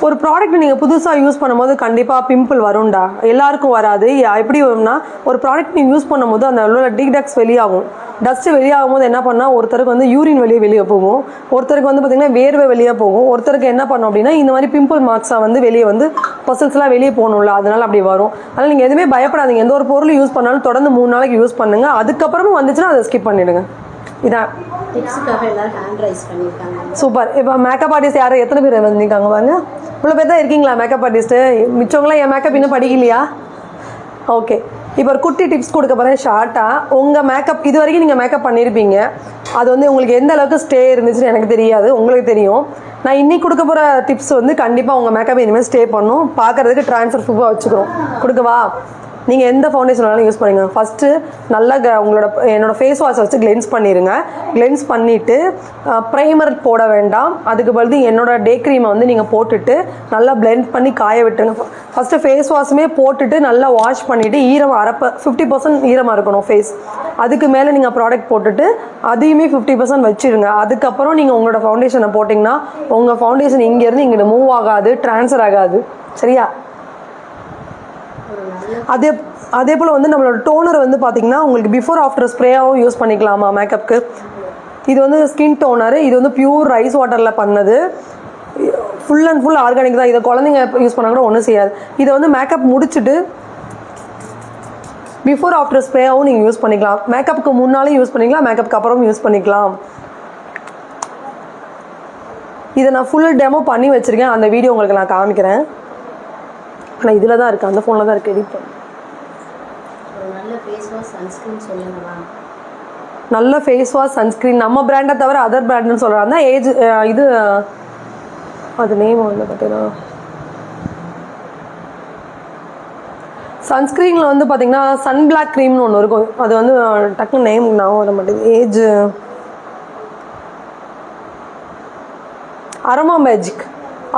ஒரு ப்ராடக்ட் நீங்கள் புதுசாக யூஸ் பண்ணும்போது கண்டிப்பாக பிம்பிள் வரும்டா, எல்லாருக்கும் வராது. எப்படி வரும்னா, ஒரு ப்ராடக்ட் நீங்கள் யூஸ் பண்ணும்போது அந்த உள்ள டிடெக்ஸ் வெளியாகும். டஸ்ட்டு வெளியாகும் போது என்ன பண்ணால், ஒருத்தருக்கு வந்து யூரின் வெளியே போகும், ஒருத்தருக்கு வந்து பார்த்திங்கன்னா வேர்வை வெளியே போகும், ஒருத்தருக்கு என்ன பண்ணும் அப்படின்னா இந்த மாதிரி பிம்பிள் மார்க்ஸாக வந்து வெளியே வந்து பசல்ஸ்லாம் வெளியே போகணும்ல, அதனால் அப்படி வரும். அதனால் நீங்கள் எதுவுமே பயப்படாதீங்க. எந்த ஒரு பொருள் யூஸ் பண்ணாலும் தொடர்ந்து 3 நாளைக்கு யூஸ் பண்ணுங்கள். அதுக்கப்புறமா வந்துச்சுன்னா அதை ஸ்கிப் பண்ணிவிடுங்க. இதான் டிப்ஸுக்காக எல்லாரும் ஹேண்ட் ரைஸ் பண்ணியிருக்காங்க. சூப்பர். இப்போ மேக்கப் ஆர்டிஸ்ட் யாரும் எத்தனை பேர் வந்திருக்காங்க பாருங்க. இவ்வளோ பேர் தான் இருக்கீங்களா மேக்கப் ஆர்டிஸ்ட்டு? மிச்சவங்களாம் என் மேக்கப் இன்னும் படிக்கலையா? ஓகே, இப்போ ஒரு குட்டி டிப்ஸ் கொடுக்க போகிறேன் ஷார்ட்டாக. உங்கள் மேக்கப் இது வரைக்கும் நீங்கள் மேக்கப் பண்ணியிருப்பீங்க, அது வந்து உங்களுக்கு எந்த அளவுக்கு ஸ்டே இருந்துச்சுன்னு எனக்கு தெரியாது, உங்களுக்கு தெரியும். நான் இன்னைக்கு கொடுக்க போகிற டிப்ஸ் வந்து கண்டிப்பாக உங்கள் மேக்கப் இனிமேல் ஸ்டே பண்ணும், பார்க்குறதுக்கு ட்ரான்ஸ்ஃபர் ப்ரூஃபாக வச்சுக்கிறோம். கொடுக்கவா? நீங்கள் எந்த ஃபவுண்டேஷன் வேணாலும் யூஸ் பண்ணுங்க. ஃபஸ்ட்டு நல்லா என்னோடய ஃபேஸ் வாஷை வச்சு கிளென்ஸ் பண்ணிடுங்க. கிளென்ஸ் பண்ணிவிட்டு ப்ரைமர் போட வேண்டாம், அதுக்கு பதில் என்னோடய டே க்ரீமை வந்து நீங்கள் போட்டுட்டு நல்லா பிளெண்ட் பண்ணி காய விட்டுருங்க. ஃபஸ்ட்டு ஃபேஸ் வாஷுமே போட்டுட்டு நல்லா வாஷ் பண்ணிவிட்டு ஈரம் 50% ஈரமாக இருக்கணும் ஃபேஸ். அதுக்கு மேலே நீங்கள் ப்ராடக்ட் போட்டுட்டு அதையுமே 50% வச்சுருங்க. அதுக்கப்புறம் நீங்கள் உங்களோட ஃபவுண்டேஷனை போட்டிங்கன்னா உங்கள் ஃபவுண்டேஷன் இங்கேருந்து இங்கிட்ட மூவ் ஆகாது, ட்ரான்ஸ்ஃபர் ஆகாது. சரியா? அதே போல் வந்து நம்மளோட டோனர் வந்து பார்த்திங்கன்னா உங்களுக்கு பிஃபோர் ஆஃப்டர் ஸ்ப்ரேயாகவும் யூஸ் பண்ணிக்கலாமா மேக்கப்புக்கு. இது வந்து ஸ்கின் டோனர், இது வந்து பியூர் ரைஸ் வாட்டரில் பண்ணது, ஃபுல் அண்ட் ஃபுல் ஆர்கானிக் தான். இதை குழந்தைங்க யூஸ் பண்ணால் கூட ஒன்றும் செய்யாது. இதை வந்து மேக்கப் முடிச்சுட்டு பிஃபோர் ஆஃப்டர் ஸ்ப்ரேயாகவும் நீங்கள் யூஸ் பண்ணிக்கலாம். மேக்கப்புக்கு முன்னாலே யூஸ் பண்ணிக்கலாம், மேக்கப்புக்கு அப்புறம் யூஸ் பண்ணிக்கலாம். இதை நான் ஃபுல் டெமோ பண்ணி வச்சுருக்கேன், அந்த வீடியோ உங்களுக்கு நான் காமிக்கிறேன். ஆனால் இதில் தான் இருக்குது, அந்த ஃபோனில் தான் இருக்குது, எடிட் பண்ண. நல்ல ஃபேஸ் வாஷ் சன்ஸ்க்ரீன் சொல்லுங்கம்மா. நல்ல ஃபேஸ் வாஷ் சன்ஸ்க்ரீன் நம்ம பிராண்டை தவிர அதர் பிராண்டுன்னு சொல்கிறாங்க. ஏஜ் இது அது நேம் வந்து பார்த்தீங்கன்னா சன்ஸ்க்ரீனில் வந்து பார்த்தீங்கன்னா சன் பிளாக் க்ரீம்னு ஒன்று இருக்கும். அது வந்து டக்குன்னு நேம் நான் வர மாட்டேங்குது. ஏஜ்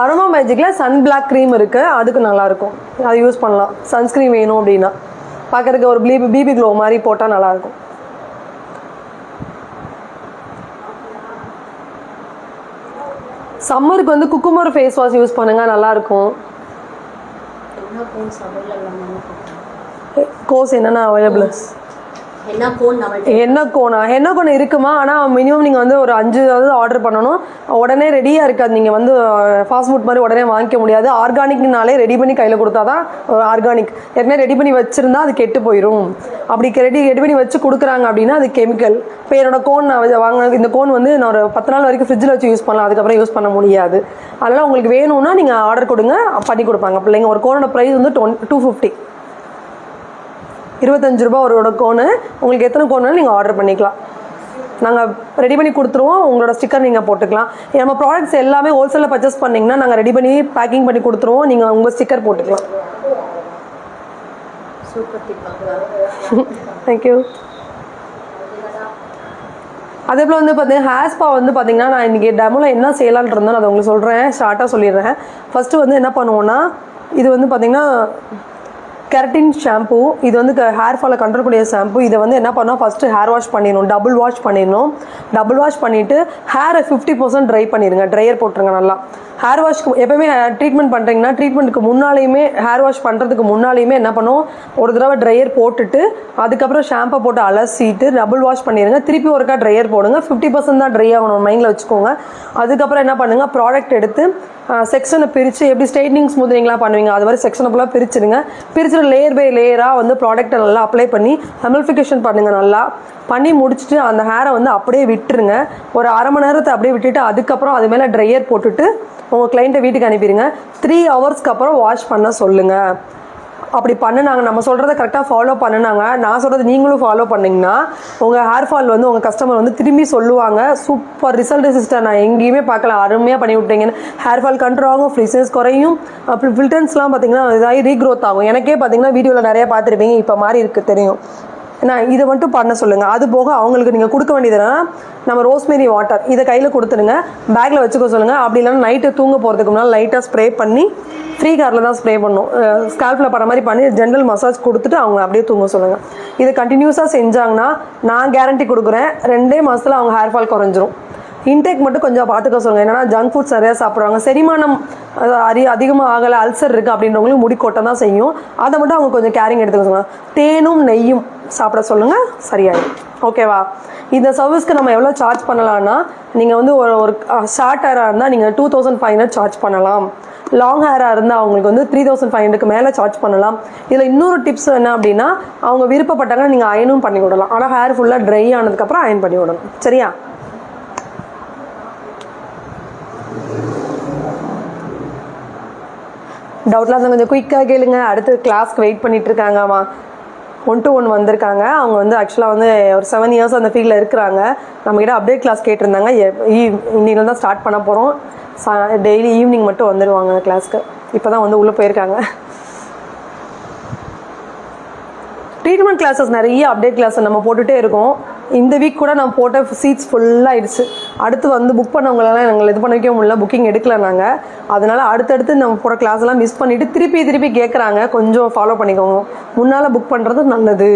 அரோமா மேஜிக்கில் சன் பிளாக் க்ரீம் இருக்குது, அதுக்கு நல்லாயிருக்கும், அது யூஸ் பண்ணலாம். சன்ஸ்க்ரீன் வேணும் அப்படின்னா பார்க்குறதுக்கு ஒரு பிபி க்ளோ மாதிரி போட்டால் நல்லாயிருக்கும். சம்மருக்கு வந்து குக்குமர் ஃபேஸ் வாஷ் யூஸ் பண்ணுங்கள், நல்லாயிருக்கும். கோர்ஸ் என்னென்ன அவைலபிள்? ஹென்னா கோன் இருக்குமா? ஆனால் மினிமம் நீங்கள் வந்து ஒரு 5 ஆர்டர் பண்ணணும். உடனே ரெடியாக இருக்காது, நீங்கள் வந்து ஃபாஸ்ட் ஃபுட் மாதிரி உடனே வாங்கிக்க முடியாது. ஆர்கானிக்னாலே ரெடி பண்ணி கையில் கொடுத்தா தான் ஆர்கானிக். ஏற்கனவே ரெடி பண்ணி வச்சுருந்தா அது கெட்டு போயிடும். அப்படி ரெடி பண்ணி வச்சு கொடுக்குறாங்க அப்படின்னா அது கெமிக்கல். இப்போ என்னோடய கோன் நான் இந்த கோன் வந்து நான் ஒரு 10 நாள் வரைக்கும் ஃப்ரிட்ஜில் வச்சு யூஸ் பண்ணலாம், அதுக்கப்புறம் யூஸ் பண்ண முடியாது. அதனால் உங்களுக்கு வேணும்னா நீங்கள் ஆர்டர் கொடுங்க, பண்ணி கொடுப்பாங்க பிள்ளைங்க. ஒரு கோனோட ப்ரைஸ் வந்து 250, 25 ரூபா ஒரு கோனு. உங்களுக்கு எத்தனை கோன் வேணும் நீங்கள் ஆர்டர் பண்ணிக்கலாம், நாங்கள் ரெடி பண்ணி கொடுத்துருவோம். உங்களோட ஸ்டிக்கர் நீங்கள் போட்டுக்கலாம். நம்ம ப்ராடக்ட்ஸ் எல்லாமே ஹோல்சேலில் பர்ச்சேஸ் பண்ணிங்கன்னா நாங்கள் ரெடி பண்ணி பேக்கிங் பண்ணி கொடுத்துருவோம், நீங்கள் உங்கள் ஸ்டிக்கர் போட்டுக்கலாம். தேங்க்யூ. அதே போல் வந்து பார்த்தீங்கன்னா ஹேர் ஸ்பா வந்து பார்த்தீங்கன்னா நான் இன்றைக்கி டெமோவில் என்ன செய்யலான்னு இருந்தேன், அதை உங்களுக்கு சொல்கிறேன், ஷார்ட்டாக சொல்லிடுறேன். ஃபஸ்ட்டு வந்து என்ன பண்ணுவோன்னா, இது வந்து பார்த்திங்கன்னா கெரட்டின் ஷாம்பு. இது வந்து ஹேர் ஃபாலை கண்ட்ரோல் கூடிய ஷாம்பு. இதை வந்து என்ன பண்ணோம், ஃபஸ்ட்டு ஹேர் வாஷ் பண்ணிடணும், டபுள் வாஷ் பண்ணிவிட்டு ஹேரை 50% ட்ரை பண்ணிடுங்க, ட்ரையர் போட்டுருங்க நல்லா. ஹேர் வாஷ்க்கு எப்போயுமே ட்ரீட்மெண்ட் பண்ணுறீங்கன்னா ட்ரீட்மெண்ட்டுக்கு முன்னாலேயுமே ஹேர் வாஷ் பண்ணுறதுக்கு முன்னாலேயுமே என்ன பண்ணுவோம், ஒரு தடவை ட்ரையர் போட்டுட்டு அதுக்கப்புறம் ஷாம்பை போட்டு அலசிட்டு டபுள் வாஷ் பண்ணிடுங்க. திருப்பி ஒருக்கா ட்ரையர் போடுங்க. 50% தான் ட்ரை ஆகணும், மைண்டில் வச்சுக்கோங்க. அதுக்கப்புறம் என்ன பண்ணுங்கள், ப்ராடக்ட் எடுத்து செக்ஷனை பிரித்து எப்படி ஸ்ட்ரைட்னிங் ஸ்மூத்னிங்லாம் பண்ணுவீங்க அது மாதிரி செக்ஷனை ஃபுல்லாக பிரிச்சுடுங்க. பிரிச்சுட்டு லேயர் பை லேயராக வந்து ப்ராடக்ட்டை நல்லா அப்ளை பண்ணி ஹெமல்ஃபிகேஷன் பண்ணுங்கள். நல்லா பண்ணி முடிச்சுட்டு அந்த ஹேரை வந்து அப்படியே விட்டுருங்க. ஒரு அரை மணி நேரத்தை அப்படியே விட்டுட்டு அதுக்கப்புறம் அது மேலே ட்ரையர் போட்டுட்டு உங்கள் கிளைண்ட்டை வீட்டுக்கு அனுப்பிடுங்க. 3 ஹவர்ஸ்க்கு அப்புறம் வாஷ் பண்ண சொல்லுங்கள். அப்படி பண்ணினாங்க, நம்ம சொல்கிறத கரெக்டாக ஃபாலோ பண்ணினாங்க, நான் சொல்கிறது நீங்களும் ஃபாலோ பண்ணிங்கன்னா உங்கள் ஹேர் ஃபால் வந்து உங்கள் கஸ்டமர் வந்து திரும்பி சொல்லுவாங்க, சூப்பர் ரிசல்ட் சிஸ்டர், நான் எங்கேயுமே பார்க்கல, அருமையாக பண்ணி விட்டீங்கன்னு. ஹேர் ஃபால் கண்ட்ரோல் ஆகும், ஃப்ரீசன்ஸ் குறையும், அப்படி ஃபில்டர்ஸ்லாம் பார்த்திங்கன்னா இதாகி ரீக்ரோத் ஆகும். எனக்கே பார்த்திங்கன்னா வீடியோவில் நிறையா பார்த்துருப்பீங்க, இப்போ மாதிரி இருக்குது தெரியும். ஏன்னா இதை மட்டும் பண்ண சொல்லுங்கள். அது போக அவங்களுக்கு நீங்கள் கொடுக்க வேண்டியதுன்னா நம்ம ரோஸ்மேரி வாட்டர் இதை கையில் கொடுத்துடுங்க, பேக்கில் வச்சுக்க சொல்லுங்கள். அப்படி இல்லைன்னா நைட்டு தூங்க போகிறதுக்கு முன்னால் லைட்டாக ஸ்ப்ரே பண்ணி, ஃப்ரீ காரில் தான் ஸ்ப்ரே பண்ணணும், ஸ்கால்பில் பண்ண மாதிரி பண்ணி ஜென்ரல் மசாஜ் கொடுத்துட்டு அவங்க அப்படியே தூங்க சொல்லுங்கள். இதை கண்டினியூஸாக செஞ்சாங்கன்னா நான் கேரண்டி கொடுக்குறேன், 2 மாதத்தில் அவங்க ஹேர் ஃபால் குறைஞ்சிரும். இன்டேக் மட்டும் கொஞ்சம் பார்த்துக்க சொல்லுங்கள். என்னன்னா ஜங்க் ஃபுட்ஸ் நிறையா சாப்பிட்றாங்க, செரிமானம் அதிகமாக ஆகலை, அல்சர் இருக்குது அப்படின்றவங்களுக்கு முடி கொட்ட தான் செய்யும். அதை மட்டும் அவங்க கொஞ்சம் கேரிங் எடுத்துக்க சொல்லுங்கள். தேனும் நெய்யும் சாப்பிட சொல்லுங்கள், சரியாயிடும். ஓகேவா? இந்த சர்வீஸ்க்கு நம்ம எவ்வளோ சார்ஜ் பண்ணலான்னா, நீங்கள் வந்து ஒரு ஷார்ட் ஹேராக இருந்தால் நீங்கள் 2500 சார்ஜ் பண்ணலாம். லாங் ஹேராக இருந்தால் அவங்களுக்கு வந்து 3500க்கு மேலே சார்ஜ் பண்ணலாம். இதில் இன்னொரு டிப்ஸ் என்ன அப்படின்னா, அவங்க விருப்பப்பட்டாங்கன்னா நீங்கள் அயனும் பண்ணி விடலாம். ஆனால் ஹேர் ஃபுல்லாக ட்ரை ஆனதுக்கப்புறம் அயன் பண்ணி விடணும். சரியா? டவுட்லாம் இருந்தால் கொஞ்சம் குயிக்காக கேளுங்க. அடுத்து கிளாஸ்க்கு வெயிட் பண்ணிட்டு இருக்காங்கம்மா. 1 to 1 வந்திருக்காங்க. அவங்க வந்து ஆக்சுவலாக வந்து ஒரு 7 years அந்த ஃபீல்டில் இருக்கிறாங்க. நம்மக்கிட்ட அப்டேட் கிளாஸ் கேட்டிருந்தாங்க. இன்னில தான் ஸ்டார்ட் பண்ண போகிறோம். டெய்லி ஈவினிங் மட்டும் வந்துடுவாங்க கிளாஸ்க்கு. இப்போ தான் வந்து உள்ளே போயிருக்காங்க. ட்ரீட்மெண்ட் கிளாஸஸ் நிறைய அப்டேட் கிளாஸ் நம்ம போட்டுகிட்டே இருக்கோம். இந்த வீக் கூட நான் போட்ட சீட்ஸ் ஃபுல்லாகிடுச்சு. அடுத்து வந்து புக் பண்ணவங்களெல்லாம் எங்களை இது பண்ண வைக்க முடியல, புக்கிங் எடுக்கல நாங்கள். அதனால் அடுத்தடுத்து நம்ம போகிற கிளாஸ்லாம் மிஸ் பண்ணிவிட்டு திருப்பி கேட்குறாங்க. கொஞ்சம் ஃபாலோ பண்ணிக்கோங்க. முன்னால் புக் பண்ணுறது நல்லது.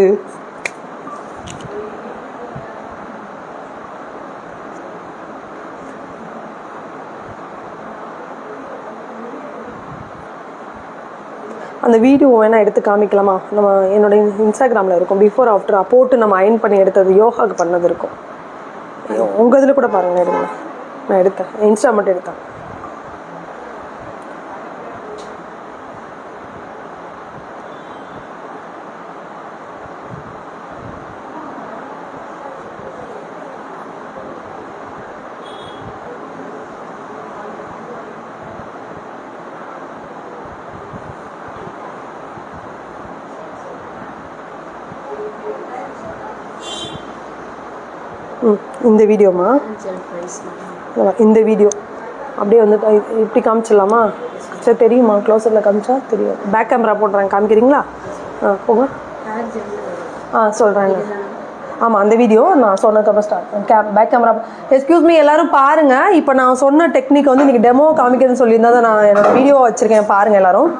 அந்த வீடியோ வேணால் எடுத்து காமிக்கலாமா? நம்ம என்னோட இன்ஸ்டாகிராமில் இருக்கும். பிஃபோர் ஆஃப்டர் போட்டு நம்ம அயன் பண்ணி எடுத்தது, யோகாவுக்கு பண்ணது இருக்கும். உங்கள் இதில் கூட பாருங்கள், எடுங்க. நான் எடுத்தேன், இன்ஸ்டா மட்டும் எடுத்தேன். இந்த வீடியோமா, இந்த வீடியோ அப்படியே வந்து இப்படி காமிச்சிடலாமா? சரி, தெரியுமா? க்ளோஸரில் காமிச்சா தெரியும். பேக் கேமரா போடுறாங்க, காமிக்கிறீங்களா? போங்க. சொல்கிறாங்க. ஆமாம், அந்த வீடியோ நான் சொன்னதுக்கப்புறம் start back camera. Excuse me, எல்லோரும் பாருங்கள். இப்போ நான் சொன்ன டெக்னிக் வந்து இன்றைக்கி டெமோ காமிக்கிறதுன்னு சொல்லியிருந்தா தான் நான் என்னோடய வீடியோ வச்சுருக்கேன். பாருங்கள் எல்லோரும்.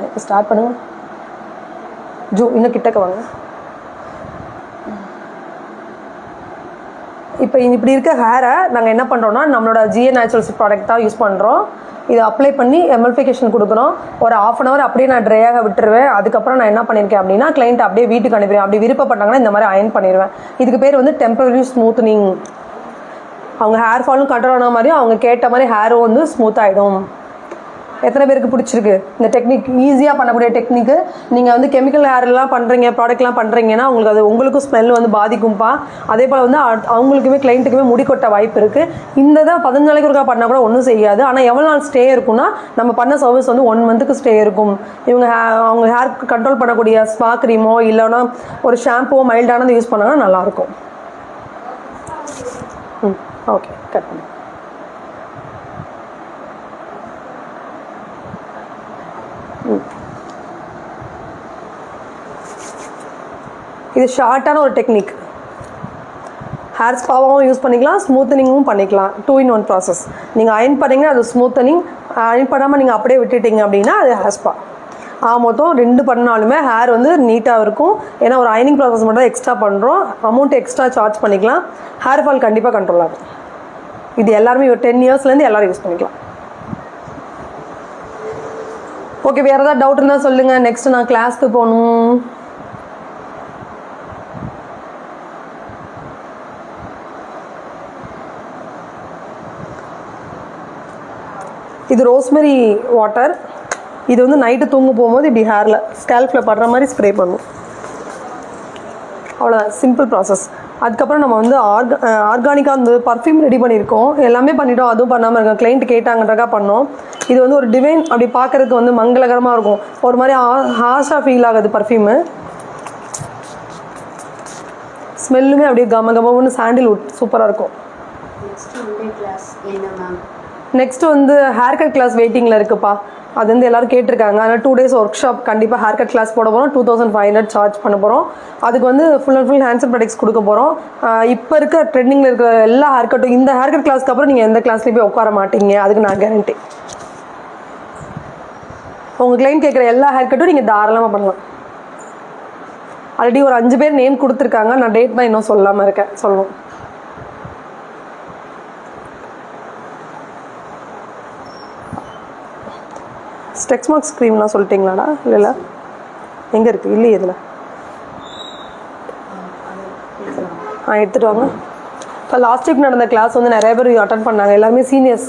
இப்போ ஸ்டார்ட் பண்ணுங்கள். இன்னும் கிட்டக்க வாங்க. இப்போ இப்படி இருக்க ஹேரை நாங்கள் என்ன பண்ணுறோன்னா, நம்மளோட GA நேச்சுரல்ஸ் ப்ராடக்ட் தான் யூஸ் பண்ணுறோம். இதை அப்ளை பண்ணி எமல்ஃபிகேஷன் கொடுக்குறோம். ஒரு 1/2 hour அப்படியே நான் ட்ரையாக விட்டுருவேன். அதுக்கப்புறம் நான் என்ன பண்ணியிருக்கேன் அப்படின்னா, கிளைண்ட் அப்படியே வீட்டுக்கு அனுப்பிடுவேன். அப்படி விருப்பப்பட்டாங்கன்னா இந்த மாதிரி அயன் பண்ணிடுவேன். இதுக்கு பேர் வந்து டெம்பரரி ஸ்மூத்னிங். அவங்க ஹேர் ஃபாலும் கண்ட்ரோல் ஆன மாதிரி அவங்க கேட்ட மாதிரி ஹேரும் வந்து ஸ்மூத் ஆகிடும். எத்தனை பேருக்கு பிடிச்சிருக்கு இந்த டெக்னிக்? ஈஸியாக பண்ணக்கூடிய டெக்னிக்கு. நீங்கள் வந்து கெமிக்கல் ஹேர்லாம் பண்ணுறீங்க, ப்ராடக்ட்லாம் பண்ணுறீங்கன்னா உங்களுக்கு அது உங்களுக்கும் ஸ்மெல் வந்து பாதிக்கும்பா. அதே போல் வந்து அவங்களுக்குமே கிளைண்ட்டுக்குமே முடி கொட்ட வாய்ப்பு இருக்குது. இந்த தான் 15 நாளைக்கு ஒருக்கா பண்ணால் கூட ஒன்றும் செய்யாது. ஆனால் எவ்வளோ நாள் ஸ்டே இருக்குன்னா, நம்ம பண்ண சர்வீஸ் வந்து 1 monthக்கு ஸ்டே இருக்கும். இவங்க அவங்க ஹேர் கண்ட்ரோல் பண்ணக்கூடிய ஸ்பா க்ரீமோ இல்லைன்னா ஒரு ஷாம்புவோ மைல்டானது யூஸ் பண்ணாங்கன்னா நல்லாயிருக்கும். ஓகே, கட் பண்ணு. இது ஷார்ட்டான ஒரு டெக்னிக். ஹேர் ஸ்பாவும் யூஸ் பண்ணிக்கலாம், ஸ்மூத்தனிங்கும் பண்ணிக்கலாம். 2 in 1 ப்ராசஸ். நீங்கள் அயன் பண்ணிங்கன்னா அது ஸ்மூத்தனிங், அயன் பண்ணாமல் நீங்கள் அப்படியே விட்டுட்டீங்க அப்படின்னா அது ஹேர் ஸ்பா. மொத்தம் 2 பண்ணாலுமே ஹேர் வந்து நீட்டாக இருக்கும். ஏன்னா ஒரு அயனிங் ப்ராசஸ் மட்டும் எக்ஸ்ட்ரா பண்ணுறோம். அமௌண்ட் எக்ஸ்ட்ரா சார்ஜ் பண்ணிக்கலாம். ஹேர் ஃபால் கண்டிப்பாக கண்ட்ரோல் ஆகும். இது எல்லாருமே ஒரு 10 yearsலேருந்து எல்லோரும் யூஸ் பண்ணிக்கலாம். ஓகே, வேறு ஏதாவது டவுட் இருந்தால் சொல்லுங்கள். நெக்ஸ்ட்டு நான் கிளாஸ்க்கு போகணும். இது ரோஸ்மெரி வாட்டர். இது வந்து நைட்டு தூங்க போகும்போது இப்படி ஹேரில் ஸ்கேல்ஃபில் படுற மாதிரி ஸ்ப்ரே பண்ணும். அவ்வளோதான், சிம்பிள் ப்ராசஸ். அதுக்கப்புறம் நம்ம வந்து ஆர்கானிக்காக வந்து பர்ஃப்யூம் ரெடி பண்ணியிருக்கோம். எல்லாமே பண்ணிட்டோம், அதுவும் பண்ணாமல் இருக்கோம். கிளைண்ட் கேட்டாங்கன்றக்கா பண்ணோம். இது வந்து ஒரு டிவைன், அப்படி பார்க்குறதுக்கு வந்து மங்களகரமாக இருக்கும். ஒரு மாதிரி ஹாஷாக ஃபீல் ஆகுது பர்ஃப்யூமு. ஸ்மெல்லுமே அப்படியே கமகமன்னு சாண்டில்வுட் சூப்பராக இருக்கும். நெக்ஸ்ட் வந்து ஹேர் கட் கிளாஸ் வெயிட்டிங்கில் இருக்குப்பா. அது வந்து எல்லோரும் கேட்டிருக்காங்க. அதனால் 2 days ஒர்க் ஷாப் கண்டிப்பாக ஹேர் கட் கிளாஸ் போட போகிறோம். 2500 சார்ஜ் பண்ண போகிறோம். அதுக்கு வந்து full and full hands and products கொடுக்க போகிறோம். இப்போ இருக்க ட்ரெண்டிங்கில் இருக்கிற எல்லா ஹேர் கட்டும், இந்த ஹேர் கட் கிளாஸ்க்கு அப்புறம் நீங்கள் எந்த கிளாஸ்லேயும் போய் உட்கார மாட்டீங்க. அதுக்கு நான் கேரண்டி. உங்கள் கிளைண்ட் கேட்குற எல்லா ஹேர் கட்டும் நீங்கள் தாராளமாக பண்ணலாம். ஆல்ரெடி ஒரு 5 பேர் நேம் கொடுத்துருக்காங்க. நான் டேட் தான் இன்னும் சொல்லாமல் இருக்கேன், சொல்லணும். ஸ்டெக்ஸ்மார்க்ஸ் க்ரீம்லாம் சொல்லிட்டீங்களாடா? இல்லை எங்கே இருக்குது? இல்லையே இதில். எடுத்துகிட்டு வாங்க. இப்போ லாஸ்ட் வீக் நடந்த கிளாஸ் வந்து நிறைய பேர் அட்டன் பண்ணாங்க, எல்லாருமே சீனியர்ஸ்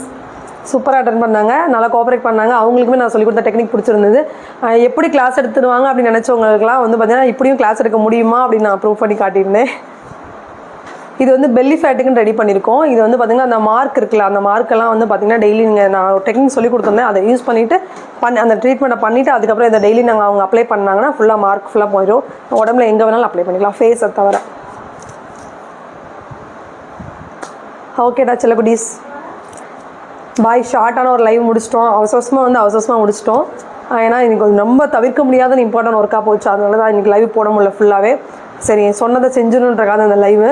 சூப்பராக அட்டன் பண்ணாங்க, நல்லா கோஆப்ரேட் பண்ணாங்க. அவங்களுக்குமே நான் சொல்லிக் கொடுத்த டெக்னிக் பிடிச்சிருந்தது. எப்படி கிளாஸ் எடுத்துடுவாங்க அப்படின்னு நினச்சவங்களுக்குலாம் வந்து பார்த்தீங்கன்னா இப்படியும் கிளாஸ் எடுக்க முடியுமா அப்படின்னு நான் ப்ரூவ் பண்ணி காட்டியிருந்தேன். இது வந்து பெல்லி ஃபேட்டுக்குன்னு ரெடி பண்ணியிருக்கோம். இது வந்து பார்த்திங்கன்னா அந்த மார்க் இருக்குல்ல, அந்த மார்க்கெல்லாம் வந்து பார்த்திங்கன்னா டெய்லி நீங்கள் நான் டெக்னிக் சொல்லி கொடுத்துருந்தேன், அதை யூஸ் பண்ணிவிட்டு அந்த ட்ரீட்மெண்ட்டை பண்ணிவிட்டு அதுக்கப்புறம் இதை டெய்லி நாங்கள் அவங்க அப்ளை பண்ணாங்கன்னா ஃபுல்லாக மார்க் ஃபுல்லாக போயிடும். உடம்புல எங்கே வேணாலும் அப்ளை பண்ணிக்கலாம், ஃபேஸை தவிர. ஓகேடா செல்லகுடீஸ், பாய். ஷார்ட்டான ஒரு லைவ் முடிச்சிட்டோம், அவசரமாக முடிச்சிட்டோம். ஏன்னா இன்றைக்கி கொஞ்சம் ரொம்ப தவிர்க்க முடியாத இம்பார்ட்டன்ட் ஒர்க்காக போச்சு, அதனால தான் இன்றைக்கி லைவ் போட முடியல ஃபுல்லாகவே. சரி, சொன்னதை செஞ்சிடணுன்றக்காக அந்த லைவு.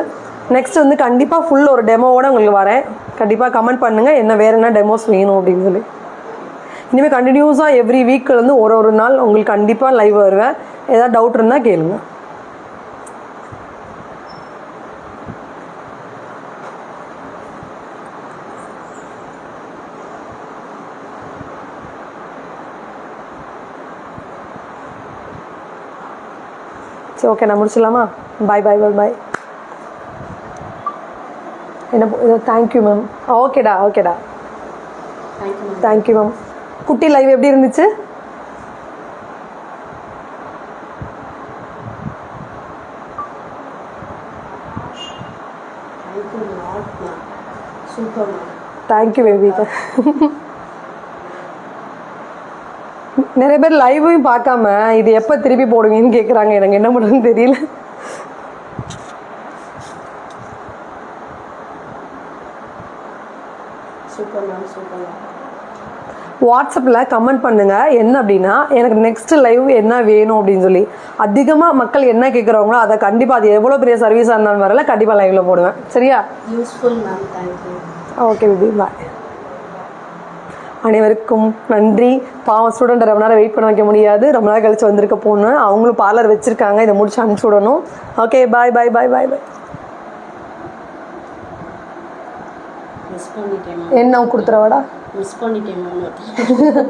நெக்ஸ்ட் வந்து கண்டிப்பாக ஃபுல் ஒரு டெமோவோடு உங்களுக்கு வரேன். கண்டிப்பாக கமெண்ட் பண்ணுங்கள் வேறு என்ன டெமோஸ் வேணும் அப்படின்னு சொல்லி. இனிமேல் கண்டினியூஸாக எவ்ரி வீக் வந்து ஒரு நாள் உங்களுக்கு கண்டிப்பாக லைவ் வருவேன். ஏதாவது டவுட் இருந்தால் கேளுங்க. சரி, ஓகே, நான் முடிச்சிடலாமா? பாய் பாய் பாய் பாய். என்ன தேங்க்யூ மேம். ஓகேடா தேங்க்யூ மேம். குட்டி லைவ் எப்படி இருந்துச்சு? Thank you baby. நிறைய பேர் லைவையும் பார்க்காம இது எப்போ திருப்பி போடுவீங்கன்னு கேட்குறாங்க. எனக்கு என்ன பண்ணுறதுன்னு தெரியல. வாட்ஸ்அப்பில் கமெண்ட் பண்ணுங்கள் என்ன அப்படின்னா எனக்கு நெக்ஸ்ட் லைவ் என்ன வேணும் அப்படின்னு சொல்லி. அதிகமாக மக்கள் என்ன கேட்குறாங்களோ அதை கண்டிப்பாக, அது எவ்வளோ பெரிய சர்வீஸாக இருந்தாலும் வரல, கண்டிப்பாக லைவில் போடுவேன். சரியா? Useful ma'am, thank you. Okay baby, bye. அனைவருக்கும் நன்றி. பாவம் ஸ்டூடெண்ட்டை ரொம்ப நேரம் வெயிட் பண்ண வைக்க முடியாது, ரொம்ப நேரம் கழிச்சு வந்திருக்க போகணும். அவங்களும் பார்லர் வச்சுருக்காங்க, இதை முடிச்சு அனுப்பிச்சி விடணும். ஓகே, பாய் பாய் பாய் பாய் பாய். மிஸ் பண்ணிட்டேன். என்ன கொடுத்துறவாடா? மிஸ் பண்ணிட்டேன்.